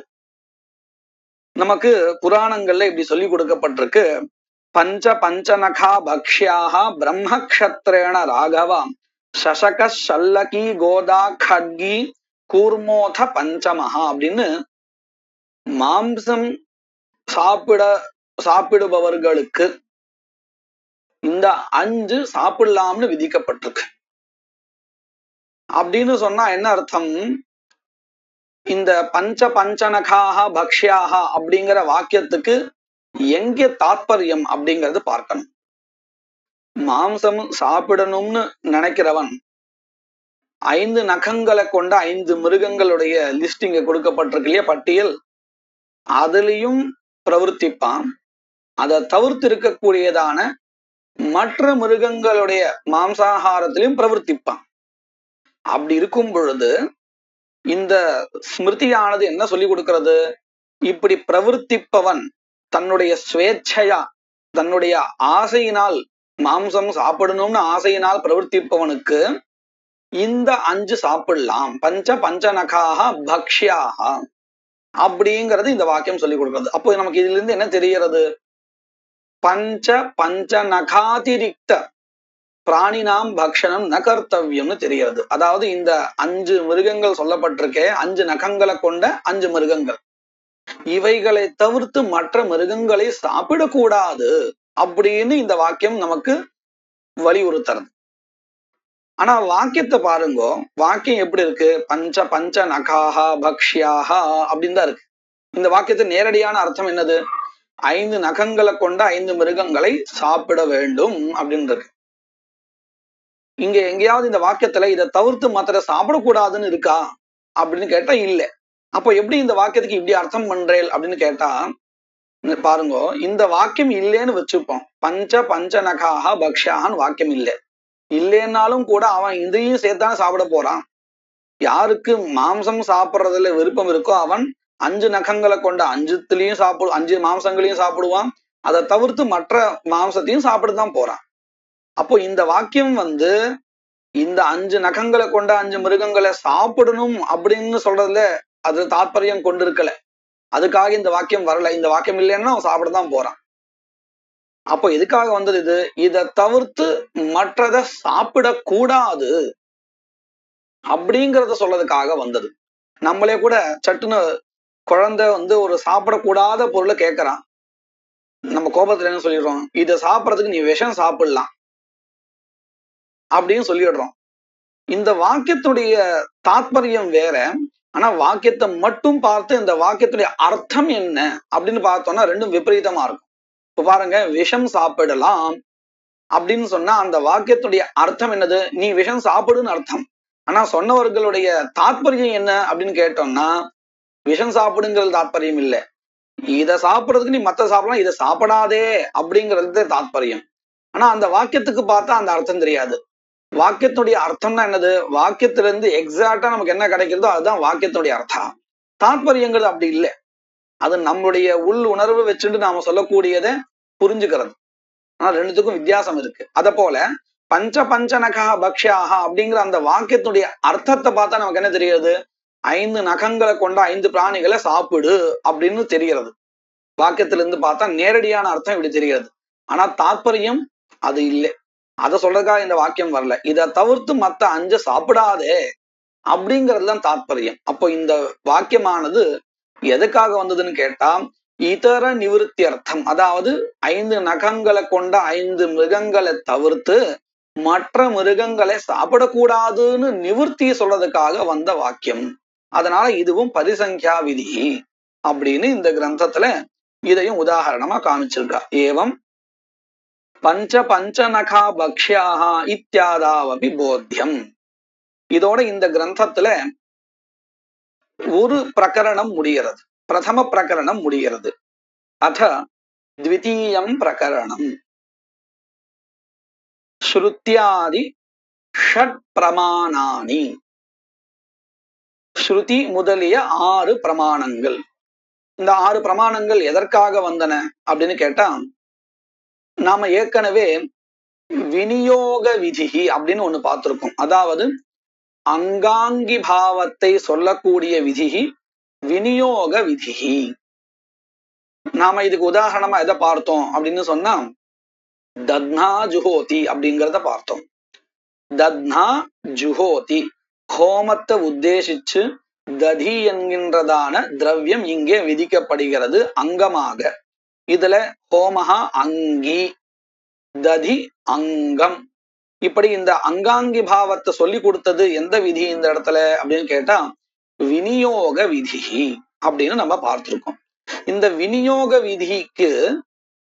நமக்கு புராணங்கள்ல இப்படி சொல்லி கொடுக்கப்பட்டிருக்கு. பஞ்ச பஞ்சநகா பக்ஷ்யாக பிரம்மக்ஷத்ரேண ராகவா சசக சல்லகி கோதா கட்கி கூர்மோத பஞ்சமஹா அப்படின்னு மாம்சம் சாப்பிடுபவர்களுக்கு இந்த 5 சாப்பிடலாம்னு விதிக்கப்பட்டிருக்கு. அப்படின்னு சொன்னா என்ன அர்த்தம்? இந்த பஞ்ச பஞ்சநகாக பக்ஷ்யாக அப்படிங்கிற வாக்கியத்துக்கு எங்கே தாத்பரியம் அப்படிங்கறது பார்க்கணும். மாம்சம் சாப்பிடணும்னு நினைக்கிறவன் 5 நகங்களை கொண்ட 5 மிருகங்களுடைய லிஸ்ட் இங்க கொடுக்கப்பட்டிருக்கு இல்லையா, பட்டியல். அதுலயும் பிரவர்த்திப்பான். அதை தவிர்த்து இருக்கக்கூடியதான மற்ற மிருகங்களுடைய மாம்சாகாரத்திலையும் பிரவர்த்திப்பான். அப்படி இருக்கும் பொழுது இந்த ஸ்மிருதியானது என்ன சொல்லி கொடுக்கிறது? இப்படி பிரவர்த்திப்பவன் தன்னுடைய ஸ்வேச்சையா, தன்னுடைய ஆசையினால், மாம்சம் சாப்பிடணும்னு ஆசையினால் பிரவர்த்திப்பவனுக்கு இந்த 5 சாப்பிடலாம். பஞ்ச பஞ்சநகாக பக்ஷ்யாக அப்படிங்கிறது இந்த வாக்கியம் சொல்லி கொடுக்கிறது. அப்போ நமக்கு இதுல இருந்து என்ன தெரிகிறது? பஞ்ச பஞ்சநகாதிரிக்த பிராணினாம் பக்ஷணம் ந கர்த்தவியம்னு தெரிகிறது. அதாவது இந்த 5 மிருகங்கள் சொல்லப்பட்டிருக்கே, 5 நகங்களை கொண்ட 5 மிருகங்கள், இவைகளை தவிர்த்து மற்ற மிருகங்களை சாப்பிடக்கூடாது அப்படின்னு இந்த வாக்கியம் நமக்கு வலியுறுத்துறது. ஆனா வாக்கியத்தை பாருங்க, வாக்கியம் எப்படி இருக்கு? பஞ்ச பஞ்ச நகாஹா பக்ஷ்யாஹா அப்படின்னு தான் இருக்கு. இந்த வாக்கியத்தை நேரடியான அர்த்தம் என்னது? 5 நகங்களை கொண்ட 5 மிருகங்களை சாப்பிட வேண்டும் அப்படின்னு இருக்கு. இங்க எங்கேயாவது இந்த வாக்கியத்துல இதை தவிர்த்து மற்ற சாப்பிடக்கூடாதுன்னு இருக்கா அப்படின்னு கேட்டா இல்ல. அப்போ எப்படி இந்த வாக்கியத்துக்கு இப்படி அர்த்தம் பண்றேன் அப்படின்னு கேட்டா பாருங்க, இந்த வாக்கியம் இல்லைன்னு வச்சுப்போம். பஞ்ச பஞ்சநகாஹா பக்ஷ்யான்னு வாக்கியம் இல்லைன்னாலும் கூட அவன் இதையும் சேர்த்தான சாப்பிட போறான். யாருக்கு மாம்சம் சாப்பிட்றதுல விருப்பம் இருக்கோ அவன் 5 நகங்களை கொண்ட 5 மாம்சங்களையும் சாப்பிடுவான். அதை தவிர்த்து மற்ற மாம்சத்தையும் சாப்பிடத்தான் போறான். அப்போ இந்த வாக்கியம் இந்த 5 நகங்களை கொண்ட 5 மிருகங்களை சாப்பிடணும் அப்படின்னு சொல்றதுல அது தாற்பயம் கொண்டிருக்கல. அதுக்காக இந்த வாக்கியம் வரல. இந்த வாக்கியம் இல்லைன்னா அவன் சாப்பிடத்தான் போறான். அப்போ எதுக்காக வந்தது இது? இதை தவிர்த்து மற்றதை சாப்பிடக்கூடாது அப்படிங்கிறத சொல்றதுக்காக வந்தது. நம்மளே கூட சட்டுன்னு குழந்தை ஒரு சாப்பிடக்கூடாத பொருளை கேட்கறான். நம்ம கோபத்துல என்ன சொல்லிடுறோம்? இதை சாப்பிடறதுக்கு நீ விஷம் சாப்பிடலாம் அப்படின்னு சொல்லிடுறோம். இந்த வாக்கியத்துடைய தாத்பரியம் வேற. ஆனா வாக்கியத்தை மட்டும் பார்த்து இந்த வாக்கியத்துடைய அர்த்தம் என்ன அப்படின்னு பார்த்தோம்னா ரெண்டும் விபரீதமா இருக்கும். இப்ப பாருங்க, விஷம் சாப்பிடலாம் அப்படின்னு சொன்னா அந்த வாக்கியத்துடைய அர்த்தம் என்னது? நீ விஷம் சாப்பிடுன்னு அர்த்தம். ஆனா சொன்னவர்களுடைய தாத்பரியம் என்ன அப்படின்னு கேட்டோம்னா விஷம் சாப்பிடுங்கிறது தாத்பரியம் இல்லை. இதை சாப்பிடுறதுக்கு நீ மத்த சாப்பிடலாம், இதை சாப்பிடாதே அப்படிங்கிறது தாத்பரியம். ஆனா அந்த வாக்கியத்துக்கு பார்த்தா அந்த அர்த்தம் தெரியாது. வாக்கியத்துடைய அர்த்தம்னா என்னது? வாக்கியத்திலிருந்து எக்ஸாக்டா நமக்கு என்ன கிடைக்கிறதோ அதுதான் வாக்கியத்துடைய அர்த்தம். தாத்பரியங்கிறது அப்படி இல்லை. அது நம்மளுடைய உள் உணர்வு வச்சுட்டு நாம சொல்லக்கூடியதை புரிஞ்சுக்கிறது. ஆனா ரெண்டுத்துக்கும் வித்தியாசம் இருக்கு. அத போல பஞ்ச பஞ்சநகா பக்ஷ்யாக அப்படிங்கிற அந்த வாக்கியத்துடைய அர்த்தத்தை பார்த்தா நமக்கு என்ன தெரியாது? 5 நகங்களை கொண்ட 5 பிராணிகளை சாப்பிடு அப்படின்னு தெரிகிறது. வாக்கியத்திலிருந்து பார்த்தா நேரடியான அர்த்தம் இப்படி தெரிகிறது. ஆனா தாத்பரியம் அது இல்லை. அதை சொல்றதுக்காக இந்த வாக்கியம் வரல. இதை தவிர்த்து மத்த 5 சாப்பிடாதே அப்படிங்கிறதுதான் தாத்பரியம். அப்போ இந்த வாக்கியமானது எதுக்காக வந்ததுன்னு கேட்டா இதர நிவிருத்தி அர்த்தம். அதாவது 5 நகங்களை கொண்ட 5 மிருகங்களை தவிர்த்து மற்ற மிருகங்களை சாப்பிடக்கூடாதுன்னு நிவர்த்தி சொல்றதுக்காக வந்த வாக்கியம். அதனால இதுவும் பரிசங்கியா விதி அப்படின்னு இந்த கிரந்தத்துல இதையும் உதாரணமா காமிச்சிருக்கா. ஏவம் பஞ்ச பஞ்சநகா பக்ஷ்யாக இத்தியாதாவபி போத்தியம். இதோட இந்த கிரந்தத்துல ஒரு பிரகரணம் முடிகிறது. பிரதம பிரகரணம் முடிகிறது. அத த்விதீயம் பிரகரணம். ஸ்ருத்யாதி ஷட் பிரமாணானி. ஸ்ருதி முதலிய 6 பிரமாணங்கள். இந்த 6 பிரமாணங்கள் எதற்காக வந்தன அப்படின்னு கேட்டா, நாம ஏற்கனவே விநியோக விதிகி அப்படின்னு ஒண்ணு பார்த்திருக்கோம். அதாவது அங்காங்கி பாவத்தை சொல்லக்கூடிய விதிகி விநியோக விதிகி. நாம இதுக்கு உதாரணமா எதை பார்த்தோம் அப்படின்னு சொன்னா, தத்னா ஜுஹோதி அப்படிங்கிறத பார்த்தோம். தத்னா ஜுஹோதி, ஹோமத்தை உத்தேசிச்சு ததி என்கின்றதான திரவியம் இங்கே விதிக்கப்படுகிறது அங்கமாக. இதுல ஹோமஹா அங்கி, ததி அங்கம். இப்படி இந்த அங்காங்கி பாவத்தை சொல்லி கொடுத்தது எந்த விதி இந்த இடத்துல அப்படின்னு கேட்டா, விநியோக விதி அப்படின்னு நம்ம பார்த்திருக்கோம். இந்த விநியோக விதிக்கு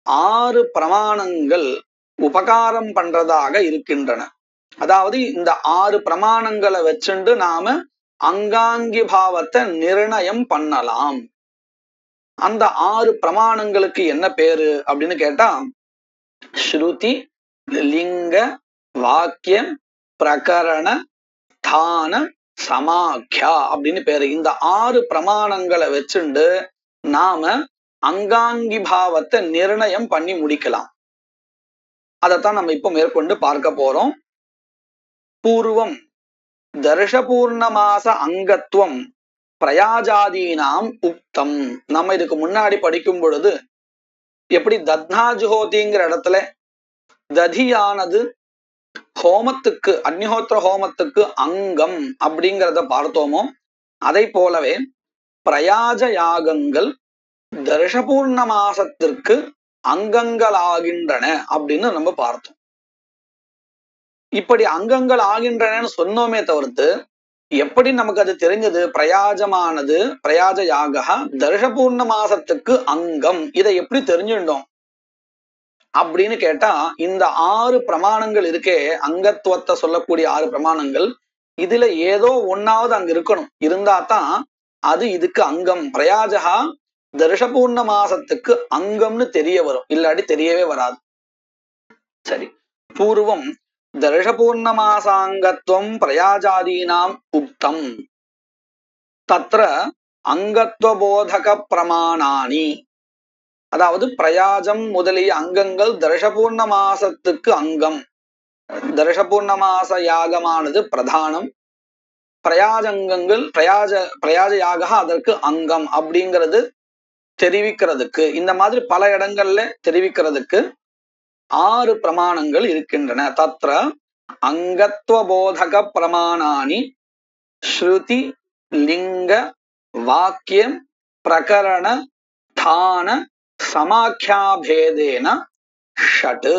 6 பிரமாணங்கள் உபகாரம் பண்றதாக இருக்கின்றன. அதாவது இந்த 6 பிரமாணங்களை வச்சுண்டு நாம அங்காங்கி பாவத்தை நிர்ணயம் பண்ணலாம். அந்த 6 பிரமாணங்களுக்கு என்ன பேரு அப்படின்னு கேட்டா, ஸ்ருதி, லிங்க, வாக்கியம், பிரகரண, தான, சமாக்கியா அப்படின்னு பேரு. இந்த 6 பிரமாணங்களை வச்சுண்டு நாம அங்காங்கி பாவத்தை நிர்ணயம் பண்ணி முடிக்கலாம். அதைத்தான் நம்ம இப்ப மேற்கொண்டு பார்க்க போறோம். பூர்வம் தர்ஷபூர்ணமாச அங்கத்துவம் பிரயாஜாதீனாம் உக்தம். நம்ம இதுக்கு முன்னாடி படிக்கும் பொழுது எப்படி தத்னா ஜுஹோதிங்கிற இடத்துல ததியானது ஹோமத்துக்கு, அக்னிஹோத்திர ஹோமத்துக்கு அங்கம் அப்படிங்கிறத பார்த்தோமோ, அதை போலவே பிரயாஜ யாகங்கள் தர்ஷபூர்ண மாசத்திற்கு அங்கங்களாகின்றன அப்படின்னு நம்ம பார்த்தோம். இப்படி அங்கங்கள் ஆகின்றனன்னு சொன்னோமே தவிர்த்து, எப்படி நமக்கு அது தெரிஞ்சது? பிரயாஜமானது, பிரயாஜ யாகா தர்ஷபூர்ண மாசத்துக்கு அங்கம், இதை எப்படி தெரிஞ்சுட்டோம் அப்படின்னு கேட்டா, இந்த 6 பிரமாணங்கள் இருக்கே, அங்கத்துவத்தை சொல்லக்கூடிய 6 பிரமாணங்கள், இதுல ஏதோ ஒன்னாவது அங்க இருக்கணும். இருந்தா தான் அது இதுக்கு அங்கம். பிரயாஜகா தர்ஷபூர்ண மாசத்துக்கு அங்கம்னு தெரிய வரும், இல்லாட்டி தெரியவே வராது. சரி, பூர்வம் தர்ஷபூர்ணமாசாங்கத்வம் பிரயாஜாதீனாம் உக்தம் தத்ர அங்கத்வபோதக பிரமாணானி. அதாவது பிரயாஜம் முதலிய அங்கங்கள் தர்ஷபூர்ண மாசத்துக்கு அங்கம். தர்ஷபூர்ண மாச யாகமானது பிரதானம், பிரயாஜங்கங்கள் பிரயாஜ யாக அதற்கு அங்கம் அப்படிங்கிறது தெரிவிக்கிறதுக்கு, இந்த மாதிரி பல இடங்கள்ல தெரிவிக்கிறதுக்கு 6 பிரமாணங்கள் இருக்கின்றன. தத்ர அங்கத்வபோதக பிரமாணானி ஸ்ருதி, லிங்க, வாக்கியம், பிரகரண, தான, சமாக்கியாபேதேன ஷட்.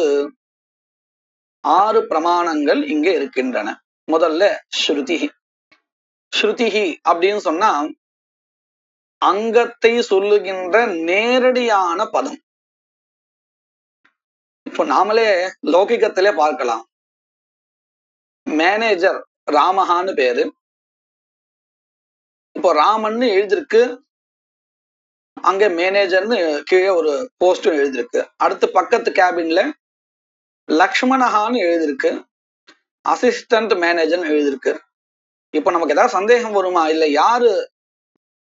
6 பிரமாணங்கள் இங்கே இருக்கின்றன. முதல்ல ஸ்ருதி. ஸ்ருதிஹி அப்படின்னு சொன்னா அங்கத்தை சொல்லுகின்ற நேரடியான பதம். இப்போ நாமளே லௌகிகத்திலே பார்க்கலாம். மேனேஜர் ராமஹான்னு பேரு. இப்போ ராமன்னு எழுதிருக்கு, அங்க மேனேஜர்னு கீழே ஒரு போஸ்டும் எழுதிருக்கு. அடுத்து பக்கத்து கேபின்ல லக்ஷ்மணஹான்னு எழுதிருக்கு, அசிஸ்டன்ட் மேனேஜர்னு எழுதிருக்கு. இப்போ நமக்கு ஏதாவது சந்தேகம் வருமா? இல்ல யாரு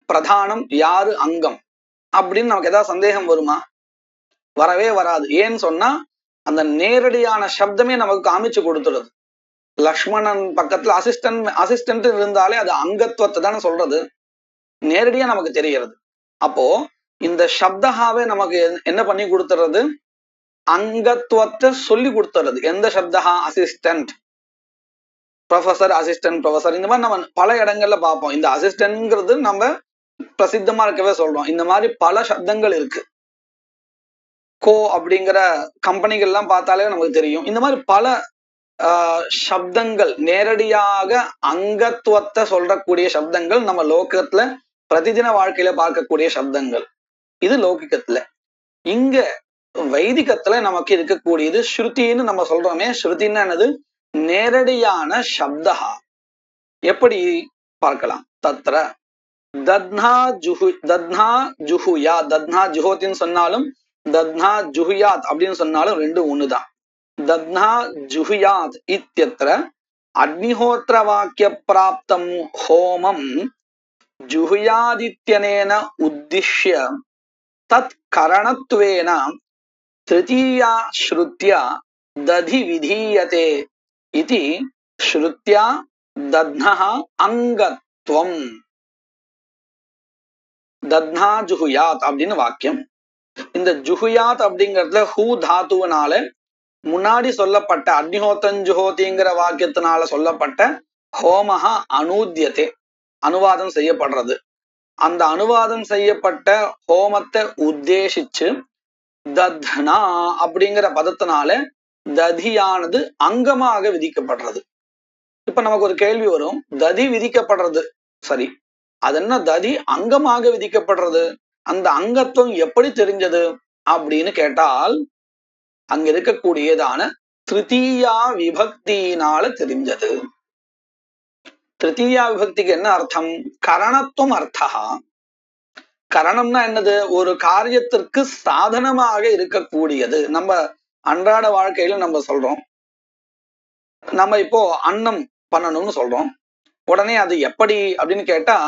பிரதானம் யாரு அங்கம் அப்படின்னு நமக்கு ஏதாவது சந்தேகம் வருமா? வரவே வராது. ஏன்னு சொன்னா அந்த நேரடியான சப்தமே நமக்கு காமிச்சு கொடுத்துடுது. லக்ஷ்மணன் பக்கத்துல அசிஸ்டன்ட் இருந்தாலே அது அங்கத்துவத்தை தானே சொல்றது, நேரடியா நமக்கு தெரிகிறது. அப்போ இந்த சப்தஹாவே நமக்கு என்ன பண்ணி கொடுத்துறது? அங்கத்துவத்தை சொல்லி கொடுத்துறது. எந்த சப்தஹா? அசிஸ்டன்ட், ப்ரொஃபசர், அசிஸ்டன்ட் ப்ரொஃபசர், இந்த மாதிரி நம்ம பல இடங்கள்ல பார்ப்போம். இந்த அசிஸ்டன்ட்ங்கிறது நம்ம பிரசித்தமா இருக்கவே சொல்றோம். இந்த மாதிரி பல சப்தங்கள் இருக்கு. கோ அப்படிங்கிற கம்பெனிகள் எல்லாம் பார்த்தாலே நமக்கு தெரியும். இந்த மாதிரி பல சப்தங்கள், நேரடியாக அங்கத்துவத்தை சொல்றக்கூடிய சப்தங்கள் நம்ம லோகத்துல பிரதிதின வாழ்க்கையில பார்க்கக்கூடிய சப்தங்கள். இது லௌகிகத்துல. இங்க வைதிகத்துல நமக்கு இருக்கக்கூடியது ஸ்ருதின்னு நம்ம சொல்றோமே. ஸ்ருதின்னு என்னது? நேரடியான சப்தா. எப்படி பார்க்கலாம்? தத்ர தத்னா ஜுஹுயா, தத்னா ஜுஹோத்தின்னு சொன்னாலும் தத்னா ஜுஹுயாத் அப்படின்னு சொன்னாலும் ரெண்டும் ஒண்ணுதான். दध्ना जुहुयात् इत्यत्र अग्निहोत्र वाक्य प्राप्तं होमं जुहुयादित्यनेन उद्दिश्य तत् करणत्वेन तृतीया श्रुत्या दधि विधीयते इति श्रुत्या दध्नः अंगत्वम दध्ना जुहुयात அப்படின்னு வாக்கியம். இந்த ஜுஹுயாத் அப்படிங்கறதுல ஹூ தாத்துவனால முன்னாடி சொல்லப்பட்ட அக்னிஹோத்தன் ஜுஹோதிங்கிற வாக்கியத்தினால சொல்லப்பட்ட ஹோமஹா அனூத்யதே அனுவாதம் செய்யப்படுறது. அந்த அனுவாதம் செய்யப்பட்ட ஹோமத்தை உத்தேசிச்சு தத்னா அப்படிங்கிற பதத்தினால ததியானது அங்கமாக விதிக்கப்படுறது. இப்ப நமக்கு ஒரு கேள்வி வரும், ததி விதிக்கப்படுறது சரி, அது என்ன ததி அங்கமாக விதிக்கப்படுறது, அந்த அங்கத்துவம் எப்படி தெரிஞ்சது அப்படின்னு கேட்டால் அங்க இருக்கக்கூடியதான திருத்தீயா விபக்தியினால தெரிஞ்சது. திருத்தீயா விபக்திக்கு என்ன அர்த்தம்? கரணத்துவம் அர்த்தா. கரணம்னா என்னது? ஒரு காரியத்திற்கு சாதனமாக இருக்கக்கூடியது. நம்ம அன்றாட வாழ்க்கையில நம்ம சொல்றோம், நம்ம இப்போ அன்னம் பண்ணணும்னு சொல்றோம். உடனே அது எப்படி அப்படின்னு கேட்டா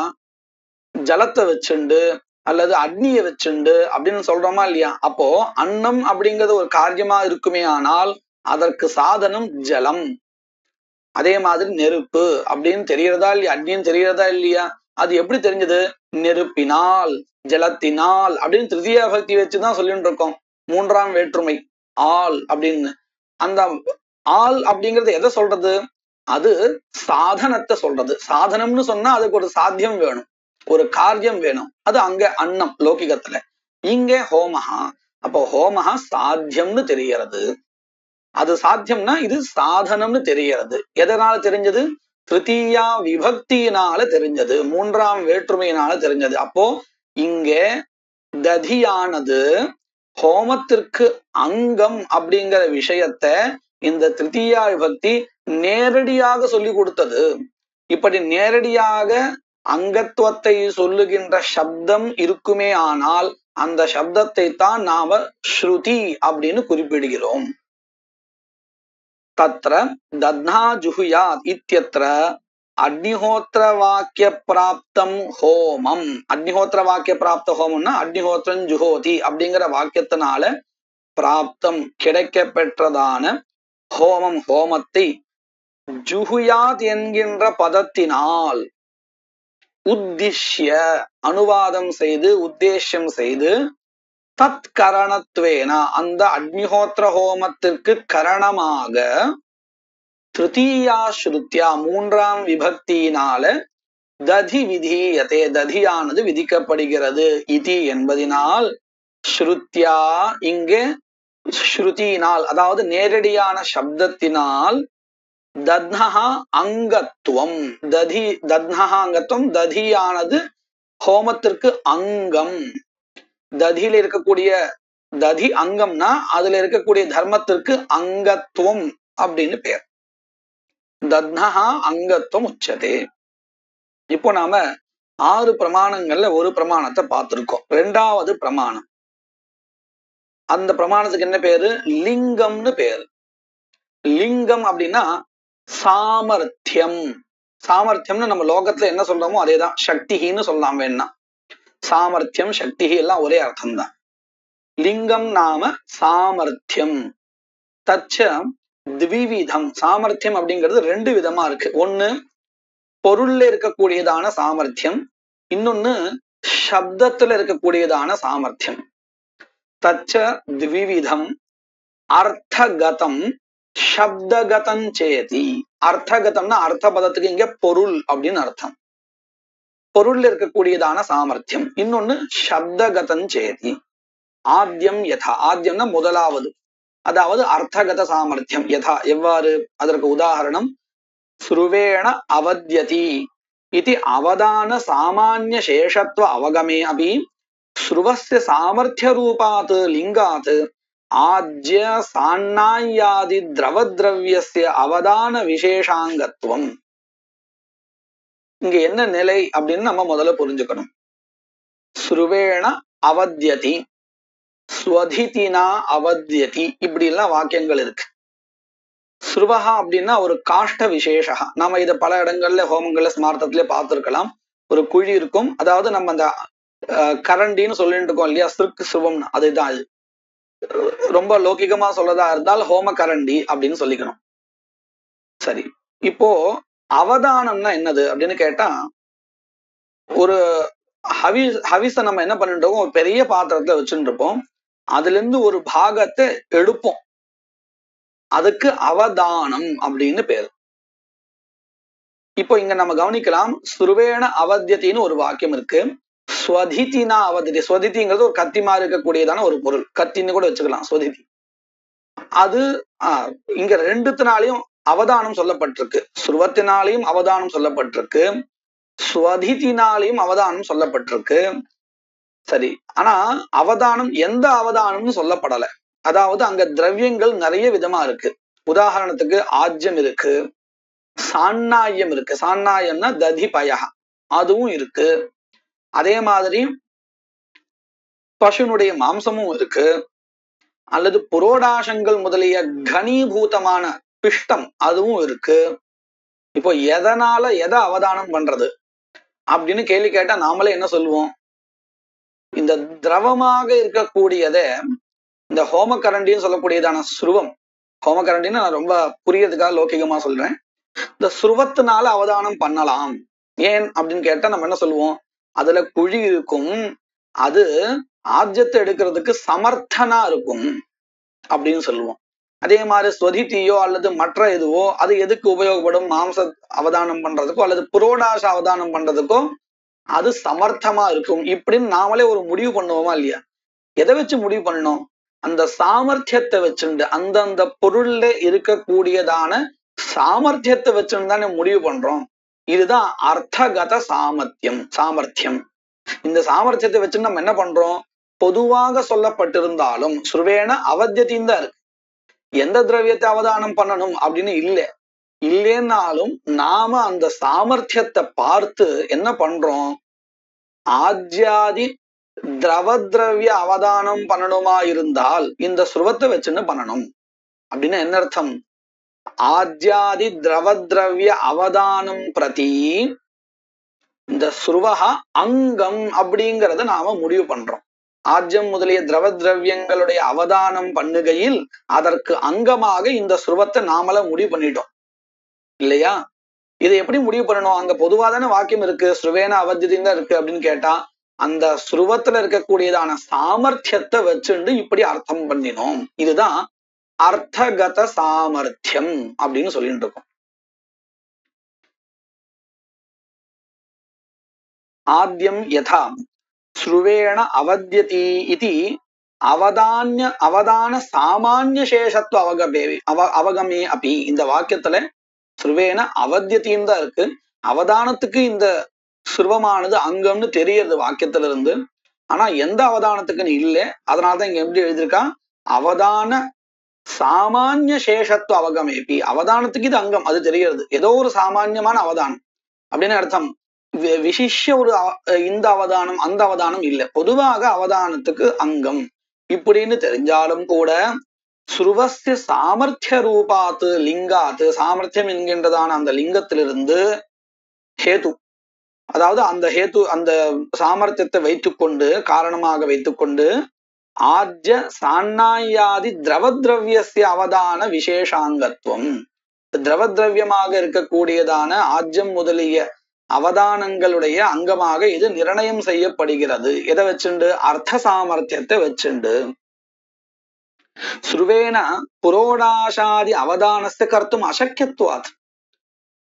ஜலத்தை வச்சுண்டு அல்லது அக்னிய வச்சுண்டு அப்படின்னு சொல்றோமா இல்லையா? அப்போ அன்னம் அப்படிங்கிறது ஒரு காரியமா இருக்குமே, ஆனால் அதற்கு சாதனம் ஜலம். அதே மாதிரி நெருப்பு அப்படின்னு தெரியறதா இல்லையா? அக்னின்னு தெரியறதா இல்லையா? அது எப்படி தெரிஞ்சது? நெருப்பினால், ஜலத்தினால் அப்படின்னு திருதியா பக்தி வச்சுதான் சொல்லிட்டு இருக்கோம். மூன்றாம் வேற்றுமை ஆள் அப்படின்னு. அந்த ஆள் அப்படிங்கிறது எதை சொல்றது? அது சாதனத்தை சொல்றது. சாதனம்னு சொன்னா அதுக்கு ஒரு சாத்தியம் வேணும், ஒரு காரியம் வேணும். அது அங்க அன்னம் லௌகிகத்துல, இங்க ஹோமஹா. அப்போ ஹோமஹா சாத்தியம்னு தெரியறது. அது சாத்தியம்னா இது சாதனம்னு தெரியறது. எதனால தெரிஞ்சது? திருத்தீயா விபக்தியினால தெரிஞ்சது, மூன்றாம் வேற்றுமையினால தெரிஞ்சது. அப்போ இங்க ததியானது ஹோமத்திற்கு அங்கம் அப்படிங்கிற விஷயத்த இந்த திருத்தீயா விபக்தி நேரடியாக சொல்லி கொடுத்தது. இப்படி நேரடியாக அங்கத்துவத்தை சொல்லுகின்ற சப்தம் இருக்குமே, ஆனால் அந்த சப்தத்தை தான் நாம ஸ்ருதி அப்படின்னு குறிப்பிடுகிறோம். தத்ர தத்னா ஜுஹுயாத் இத்யத்ர அக்னிஹோத்திர வாக்கிய பிராப்தம் ஹோமம். அக்னிஹோத்திர வாக்கிய பிராப்த ஹோமம்னா அக்னிஹோத்திரன் ஜுஹோதி அப்படிங்கிற வாக்கியத்தினால பிராப்தம் கிடைக்க பெற்றதான ஹோமம், ஹோமத்தை ஜுஹுயாத் என்கின்ற பதத்தினால் உத்திஷ்ய அனுவாதம் செய்து உத்தேசம் செய்து தத் கரணத்வேன அந்த அக்னிஹோத்திர ஹோமத்திற்கு கரணமாக திருத்தீயா ஸ்ருத்யா மூன்றாம் விபக்தியினால ததி விதீயதே ததியானது விதிக்கப்படுகிறது. இதி என்பதினால் ஸ்ருத்யா இங்கே ஸ்ருதியினால் அதாவது நேரடியான சப்தத்தினால் தத்னஹா அங்கத்துவம் ததி தத்னஹா அங்கத்துவம் ததியானது ஹோமத்திற்கு அங்கம். ததியில இருக்கக்கூடிய ததி அங்கம்னா அதுல இருக்கக்கூடிய தர்மத்திற்கு அங்கத்துவம் அப்படின்னு பேர். தத்னஹா அங்கத்துவம் உச்சதே. இப்போ நாம 6 பிரமாணங்கள்ல ஒரு பிரமாணத்தை பார்த்திருக்கோம். 2வது பிரமாணம், அந்த பிரமாணத்துக்கு என்ன பேரு? லிங்கம்னு பேரு. லிங்கம் அப்படின்னா சாமர்த்தியம். சாமர்த்தியம்னு நம்ம லோகத்துல என்ன சொல்றோமோ அதேதான். சக்தின்னு சொல்லலாம் வேணா. சாமர்த்தியம் சக்தி எல்லாம் ஒரே அர்த்தம் தான். லிங்கம் நாம சாமர்த்தியம். தச்ச த்விவிதம். சாமர்த்தியம் அப்படிங்கிறது 2 விதமா இருக்கு. ஒண்ணு பொருள்ல இருக்கக்கூடியதான சாமர்த்தியம், இன்னொன்னு சப்தத்துல இருக்கக்கூடியதான சாமர்த்தியம். தச்ச த்விவிதம் அர்த்தகதம் சப்தகதம் சேதி. அர்த்தகதம்னா அர்த்த பதத்துக்கு இங்க பொருள் அப்படின்னு அர்த்தம். பொருள்ல இருக்கக்கூடியதான சாமர்த்தியம். இன்னொன்னு சப்தகதம் சேதி. ஆத்யம் யதா. ஆத்யம்னா முதலாவது, அதாவது அர்த்தகத சாமர்த்தியம். யதா எவ்வாறு? அதற்கு உதாரணம் ஸ்ருவேண அவத்யதி இது அவதான சாமானிய சேஷத்துவ அவகமே அபி ஸ்ருவஸ்ய சாமர்த்திய ரூபாத் லிங்காத் ஆஜ்ய சான்னாயாதி திரவத்ரவ்யஸ்ய அவதான விசேஷாங்கத்துவம். இங்க என்ன நிலை அப்படின்னு நம்ம முதல்ல புரிஞ்சுக்கணும். ஸ்ருவேண அவத்யதி, ஸ்வதிதினா அவத்யதி, இப்படி எல்லாம் வாக்கியங்கள் இருக்கு. ஸ்ருவஹா அப்படின்னா ஒரு காஷ்ட விசேஷா. நாம இதை பல இடங்கள்ல ஹோமங்கள்ல ஸ்மார்த்தத்திலே பார்த்திருக்கலாம். ஒரு குழி இருக்கும், அதாவது நம்ம அந்த கரண்டின்னு சொல்லிட்டு இருக்கோம் இல்லையா, சிற்கு சுவம்னு, அதுதான் அது. ரொம்ப லௌகிகமா சொல்லதா இருந்தால் ஹோம கரண்டி அப்படின்னு சொல்லிக்கணும். சரி, இப்போ அவதானம்னா என்னது அப்படின்னு கேட்டா, ஒரு ஹவிஸ நம்ம என்ன பண்ணிட்டு இருக்கோம், ஒரு பெரிய பாத்திரத்துல வச்சுட்டு இருப்போம். அதுல இருந்து ஒரு பாகத்தை எடுப்போம், அதுக்கு அவதானம் அப்படின்னு பேரு. இப்போ இங்க நம்ம கவனிக்கலாம், சுருவேண அவத்தியத்தின்னு ஒரு வாக்கியம் இருக்கு. ஸ்வதிதினா அவதிதி. ஸ்வதிதிங்கிறது ஒரு கத்தி மாதிரி இருக்கக்கூடியதான ஒரு பொருள், கத்தின்னு கூட வச்சுக்கலாம் ஸ்வதிதி. அது இங்க ரெண்டுத்தினாலையும் அவதானம் சொல்லப்பட்டிருக்கு. சுருவத்தினாலையும் அவதானம் சொல்லப்பட்டிருக்கு, ஸ்வதிதினாலையும் அவதானம் சொல்லப்பட்டிருக்கு. சரி, ஆனா அவதானம் எந்த அவதானம்னு சொல்லப்படல. அதாவது அங்க திரவியங்கள் நிறைய விதமா இருக்கு. உதாரணத்துக்கு ஆஜ்யம் இருக்கு, சாண்ணாயம் இருக்கு. சாண்ணாயம்னா ததி பயா, அதுவும் இருக்கு. அதே மாதிரி பசுனுடைய மாம்சமும் இருக்கு. அல்லது புரோடாசங்கள் முதலிய கனீபூதமான பிஷ்டம் அதுவும் இருக்கு. இப்போ எதனால எதை அவதானம் பண்றது அப்படின்னு கேள்வி கேட்டா நாமளே என்ன சொல்லுவோம், இந்த திரவமாக இருக்கக்கூடியதை, இந்த ஹோமக்கரண்டின்னு சொல்லக்கூடியதான ஸ்ருவம், ஹோமக்கரண்டின்னு நான் ரொம்ப புரியறதுக்காக லௌகிகமா சொல்றேன், இந்த ஸ்ருவத்தினால அவதானம் பண்ணலாம். ஏன் அப்படின்னு கேட்டா நம்ம என்ன சொல்லுவோம், அதுல குழி இருக்கும், அது ஆஜ்யத்தை எடுக்கிறதுக்கு சமர்த்தனா இருக்கும் அப்படின்னு சொல்லுவோம். அதே மாதிரி ஸ்வதிதியோ அல்லது மற்ற எதுவோ அது எதுக்கு உபயோகப்படும், மாம்ச அவதானம் பண்றதுக்கோ அல்லது புரோடாச அவதானம் பண்றதுக்கோ அது சமர்த்தமா இருக்கும் இப்படின்னு நாமளே ஒரு முடிவு பண்ணுவோமா இல்லையா? எதை வச்சு முடிவு பண்ணணும், அந்த சாமர்த்தியத்தை வச்சுண்டு, அந்தந்த பொருள்ல இருக்கக்கூடியதான சாமர்த்தியத்தை வச்சுன்னு தானே முடிவு பண்றோம். இதுதான் அர்த்தகத சாமர்த்தியம். இந்த சாமர்த்தியத்தை வச்சு நம்ம என்ன பண்றோம், பொதுவாக சொல்லப்பட்டிருந்தாலும் சுருவேன அவத்தியத்தின் தான் இருக்கு. எந்த திரவியத்தை அவதானம் பண்ணணும் அப்படின்னு இல்லைன்னாலும் நாம அந்த சாமர்த்தியத்தை பார்த்து என்ன பண்றோம், ஆஜ்யாதி திரவத்ரவிய அவதானம் பண்ணணுமா இருந்தால் இந்த ஸ்ருவத்தை வச்சுன்னு பண்ணணும். அப்படின்னு என்ன அர்த்தம், ஆஜ்யாதி திரவத்ரவிய அவதானம் பிரதி இந்த ஸ்ருவஹா அங்கம் அப்படிங்கறத நாம முடிவு பண்றோம். ஆஜ்யம் முதலிய திரவ திரவியங்களுடைய அவதானம் பண்ணுகையில் அதற்கு அங்கமாக இந்த ஸ்ருவத்தை நாமள முடிவு பண்ணிட்டோம் இல்லையா? இதை எப்படி முடிவு பண்ணணும், அங்க பொதுவாதான வாக்கியம் இருக்கு, ஸ்ருவேன அவத்தியம் தான் இருக்கு அப்படின்னு கேட்டா, அந்த ஸ்ருவத்துல இருக்கக்கூடியதான சாமர்த்தியத்தை வச்சுண்டு இப்படி அர்த்தம் பண்ணினோம். இதுதான் அர்த்தகத சாமர்த்தியம் அப்படின்னு சொல்லிட்டு இருக்கோம். ஆத்யம் யதா ஸ்ருவேண அவத்யதி இதி அவதான சாமானிய சேஷத்துவ அவகமே அப்படி. இந்த வாக்கியத்துல ஸ்ருவேன அவத்தியத்தின்னு தான் இருக்கு, அவதானத்துக்கு இந்த ஸ்ருவமானது அங்கம்னு தெரியறது வாக்கியத்துல இருந்து. ஆனா எந்த அவதானத்துக்குன்னு இல்லை, அதனாலதான் இங்க எப்படி எழுதியிருக்கா, அவதான சாமானிய சேஷத்துவ அவகமேபி. அவதானத்துக்கு இது அங்கம், அது தெரியறது, ஏதோ ஒரு சாமான்யமான அவதானம் அப்படின்னு அர்த்தம். விசிஷ்ய ஒரு இந்த அவதானம் அந்த அவதானம் இல்லை, பொதுவாக அவதானத்துக்கு அங்கம் இப்படின்னு தெரிஞ்சாலும் கூட ஸ்ருவஸ்ய சாமர்த்திய ரூபாத்து லிங்காத்து, சாமர்த்தியம் என்கின்றதான அந்த லிங்கத்திலிருந்து ஹேது, அதாவது அந்த ஹேத்து அந்த சாமர்த்தியத்தை வைத்துக்கொண்டு காரணமாக வைத்துக்கொண்டு ஆஜ்ய சாண்ணாயாதி திரவத்ரவியஸ்ய அவதான விசேஷாங்கத்துவம், திரவத்ரவியமாக இருக்கக்கூடியதான ஆஜ்யம் முதலிய அவதானங்களுடைய அங்கமாக இது நிர்ணயம் செய்யப்படுகிறது. எதை வச்சுண்டு, அர்த்த சாமர்த்தியத்தை வச்சுண்டு. ஸ்ருவேன புரோடாசாதி அவதானத்தை கர்த்தும் அசக்கியத்துவாத்.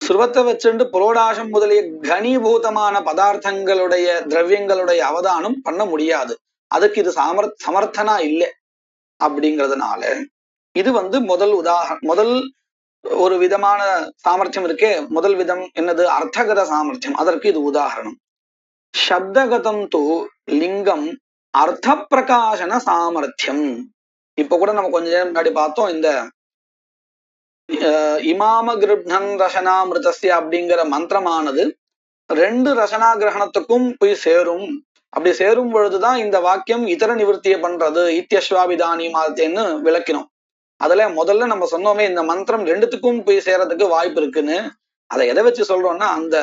ஸ்ருவத்தை வச்சுண்டு புரோடாசம் முதலிய கனீபூதமான பதார்த்தங்களுடைய திரவியங்களுடைய அவதானம் பண்ண முடியாது, அதுக்கு இது சமர்த்தனா இல்லை. அப்படிங்கிறதுனால இது முதல் ஒரு விதமான சாமர்த்தியம் இருக்கே, முதல் விதம் என்னது, அர்த்தகத சாமர்த்தியம், அதற்கு இது உதாரணம். சப்தகதம் து லிங்கம் அர்த்த பிரகாசன சாமர்த்தியம். இப்ப கூட நம்ம கொஞ்ச நேரம் முன்னாடி பார்த்தோம், இந்த இமாம கிருப்ணன் ரசனாமிருதஸ்ய அப்படிங்கிற மந்திரமானது 2 ரசனா கிரகணத்துக்கும் போய் சேரும். அப்படி சேரும் பொழுதுதான் இந்த வாக்கியம் இதர நிவர்த்தியை பண்றது, இத்தியஸ்வாபிதானி மாத்தேன்னு விளக்கினோம். அதுல முதல்ல நம்ம சொன்னோமே இந்த மந்திரம் ரெண்டுத்துக்கும் போய் சேரத்துக்கு வாய்ப்பு இருக்குன்னு. அதை எதை வச்சு சொல்றோம்னா அந்த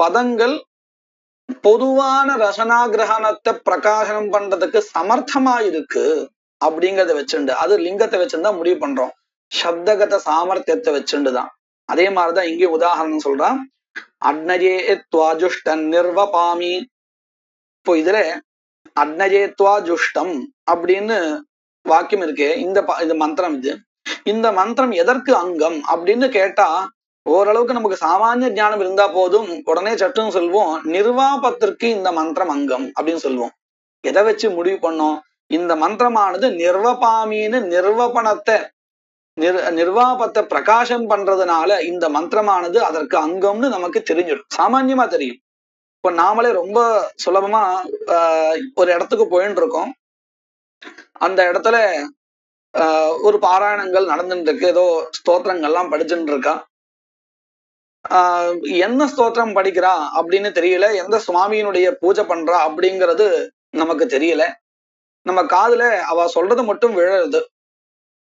பதங்கள் பொதுவான ரசனா கிரகணத்தை பிரகாசனம் பண்றதுக்கு சமர்த்தமா இருக்கு அப்படிங்கறத வச்சுண்டு, அது லிங்கத்தை வச்சுருந்தா முடிவு பண்றோம். சப்தகத சாமர்த்தியத்தை வச்சுண்டுதான். அதே மாதிரிதான் இங்கேயும் உதாரணம் சொல்றான். அக்னஜே துவாஜுஷ்ட நிர்வபாமி. இப்போ இதுல அக்னஜே துவாஜுஷ்டம் அப்படின்னு வாக்கியம் இருக்கு. இந்த மந்திரம் இந்த மந்திரம் எதற்கு அங்கம் அப்படின்னு கேட்டா ஓரளவுக்கு நமக்கு சாமானிய ஞானம் இருந்தா போதும், உடனே சட்டுன்னு சொல்வோம் நிர்வாபத்திற்கு இந்த மந்திரம் அங்கம் அப்படின்னு சொல்லுவோம். எதை வச்சு முடிவு பண்ணோம்? இந்த மந்திரமானது நிர்வபாமின்னு நிர்வபணத்தை நிர்வாபத்தை பிரகாசம் பண்றதுனால இந்த மந்திரமானது அதற்கு அங்கம்னு நமக்கு தெரிஞ்சிடும், சாமான்யமா தெரியும். இப்ப நாமளே ரொம்ப சுலபமா ஒரு இடத்துக்கு போயிட்டு இருக்கோம். அந்த இடத்துல ஒரு பாராயணங்கள் நடந்துட்டு இருக்கு, ஏதோ ஸ்தோத்திரங்கள்லாம் படிச்சுட்டு இருக்கா. என்ன ஸ்தோத்திரம் படிக்கிறா அப்படின்னு தெரியல, எந்த சுவாமியினுடைய பூஜை பண்றா அப்படிங்கிறது நமக்கு தெரியல. நம்ம காதுல அவ சொல்றது மட்டும் விழறது.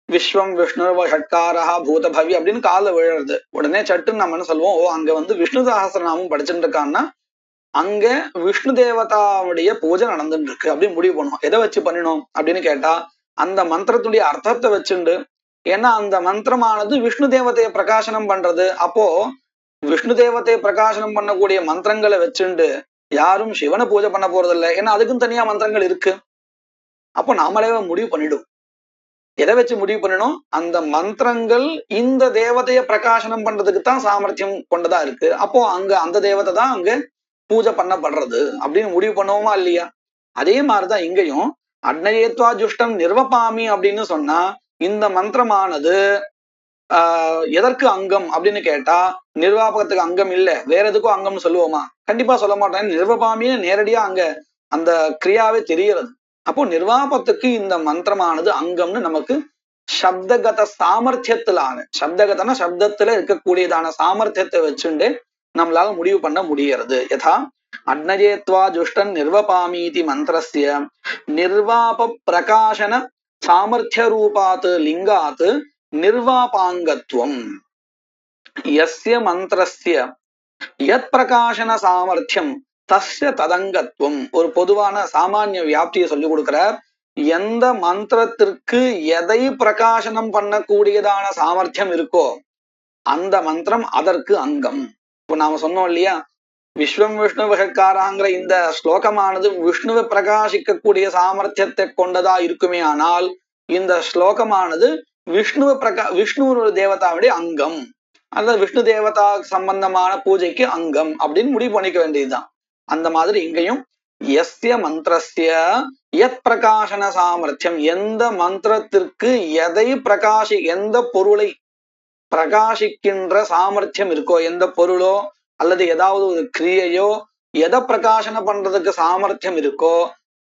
விஸ்வம் விஷ்ணு ஷட்காரஹா பூதபவி அப்படின்னு காதுல விழறது. உடனே சட்டுன்னு நம்ம என்ன சொல்லுவோம், ஓ அங்க விஷ்ணு சஹஸ்ரநாமம் படிச்சுட்டு இருக்கான்னா அங்க விஷ்ணு தேவதாவுடைய பூஜை நடந்துட்டு இருக்கு அப்படின்னு முடிவு பண்ணுவோம். எதை வச்சு பண்ணினோம் அப்படின்னு கேட்டா அந்த மந்திரத்துடைய அர்த்தத்தை வச்சுண்டு. ஏன்னா அந்த மந்திரமானது விஷ்ணு தேவதையை பிரகாசனம் பண்றது. அப்போ விஷ்ணு தேவதையை பிரகாசனம் பண்ணக்கூடிய மந்திரங்களை வச்சுண்டு யாரும் சிவனை பூஜை பண்ண போறதில்லை, ஏன்னா அதுக்கும் தனியா மந்திரங்கள் இருக்கு. அப்போ நாமளே முடிவு பண்ணிடும். எதை வச்சு முடிவு பண்ணணும்? அந்த மந்திரங்கள் இந்த தேவதையை பிரகாசனம் பண்றதுக்கு தான் சாமர்த்தியம் கொண்டதா இருக்கு. அப்போ அங்க அந்த தேவதை தான் அங்க பூஜை பண்ணப்படுறது அப்படின்னு முடிவு பண்ணுவோமா இல்லையா? அதே மாதிரிதான் இங்கேயும் அக்னயேத்வா ஜுஷ்டம் நிர்வபாமி அப்படின்னு சொன்னா இந்த மந்திரமானது எதற்கு அங்கம் அப்படின்னு கேட்டா நிர்வாபகத்துக்கு அங்கம் இல்ல, வேற எதுக்கும் அங்கம்னு சொல்லுவோமா? கண்டிப்பா சொல்ல மாட்டேன். நிர்வபாமின்னு நேரடியா அங்க அந்த கிரியாவே தெரியறது. அப்போ நிர்வாபத்துக்கு இந்த மந்திரமானது அங்கம்னு நமக்கு சப்தகத சாமர்த்தியத்திலான, சப்தகதன சப்தத்துல இருக்கக்கூடியதான சாமர்த்தியத்தை வச்சுட்டு நம்மளால முடிவு பண்ண முடியறது. யதா அக்னஜேத்வா ஜுஷ்டன் நிர்வபாமீதி மந்திரஸ்ய நிர்வாப பிரகாசன சாமர்த்திய ரூபாத் லிங்காத் நிர்வாபாங்கத்துவம் யஸ்ய மந்திரஸ்ய யத் பிரகாசன சாமர்த்தியம் தஸ்ய ததங்கத்துவம். ஒரு பொதுவான சாமானிய வியாப்தியை சொல்லி கொடுக்கிறார். எந்த மந்திரத்திற்கு எதை பிரகாசனம் பண்ணக்கூடியதான சாமர்த்தியம் இருக்கோ அந்த மந்திரம் அதற்கு அங்கம். இப்போ நாம சொன்னோம் இல்லையா, விஸ்வம் விஷ்ணு வகக்காராங்கிற இந்த ஸ்லோகமானது விஷ்ணுவை பிரகாசிக்கக்கூடிய சாமர்த்தியத்தை கொண்டதா இருக்குமே ஆனால் இந்த ஸ்லோகமானது விஷ்ணு தேவதாவுடைய அங்கம் அல்லது விஷ்ணு தேவதா சம்பந்தமான பூஜைக்கு அங்கம் அப்படின்னு முடிவு பண்ணிக்க வேண்டியதுதான். அந்த மாதிரி இங்கேயும் எஸ்ய மந்திரஸ்ய யத் பிரகாசன சாமர்த்தியம், எந்த மந்திரத்திற்கு எதை எந்த பொருளை பிரகாசிக்கின்ற சாமர்த்தியம் இருக்கோ, எந்த பொருளோ அல்லது ஏதாவது ஒரு கிரியையோ எதை பிரகாசன பண்றதுக்கு சாமர்த்தியம் இருக்கோ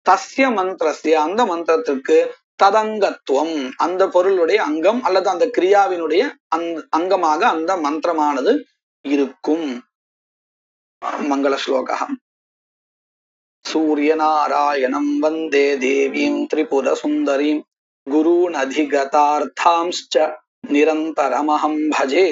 தஸ்ய மந்திரஸ்ய அந்த மந்திரத்திற்கு ததங்கத்துவம், அந்த பொருளுடைய அங்கம் அல்லது அந்த கிரியாவினுடைய அங்கமாக அந்த மந்திரமானது இருக்கும். மங்கள ஸ்லோகம். சூரியநாராயணம் வந்தே தேவீம் திரிபுர சுந்தரீம் குருநதிகதார்த்தாம்ச்ச நிரந்தரமஹம் பஜே.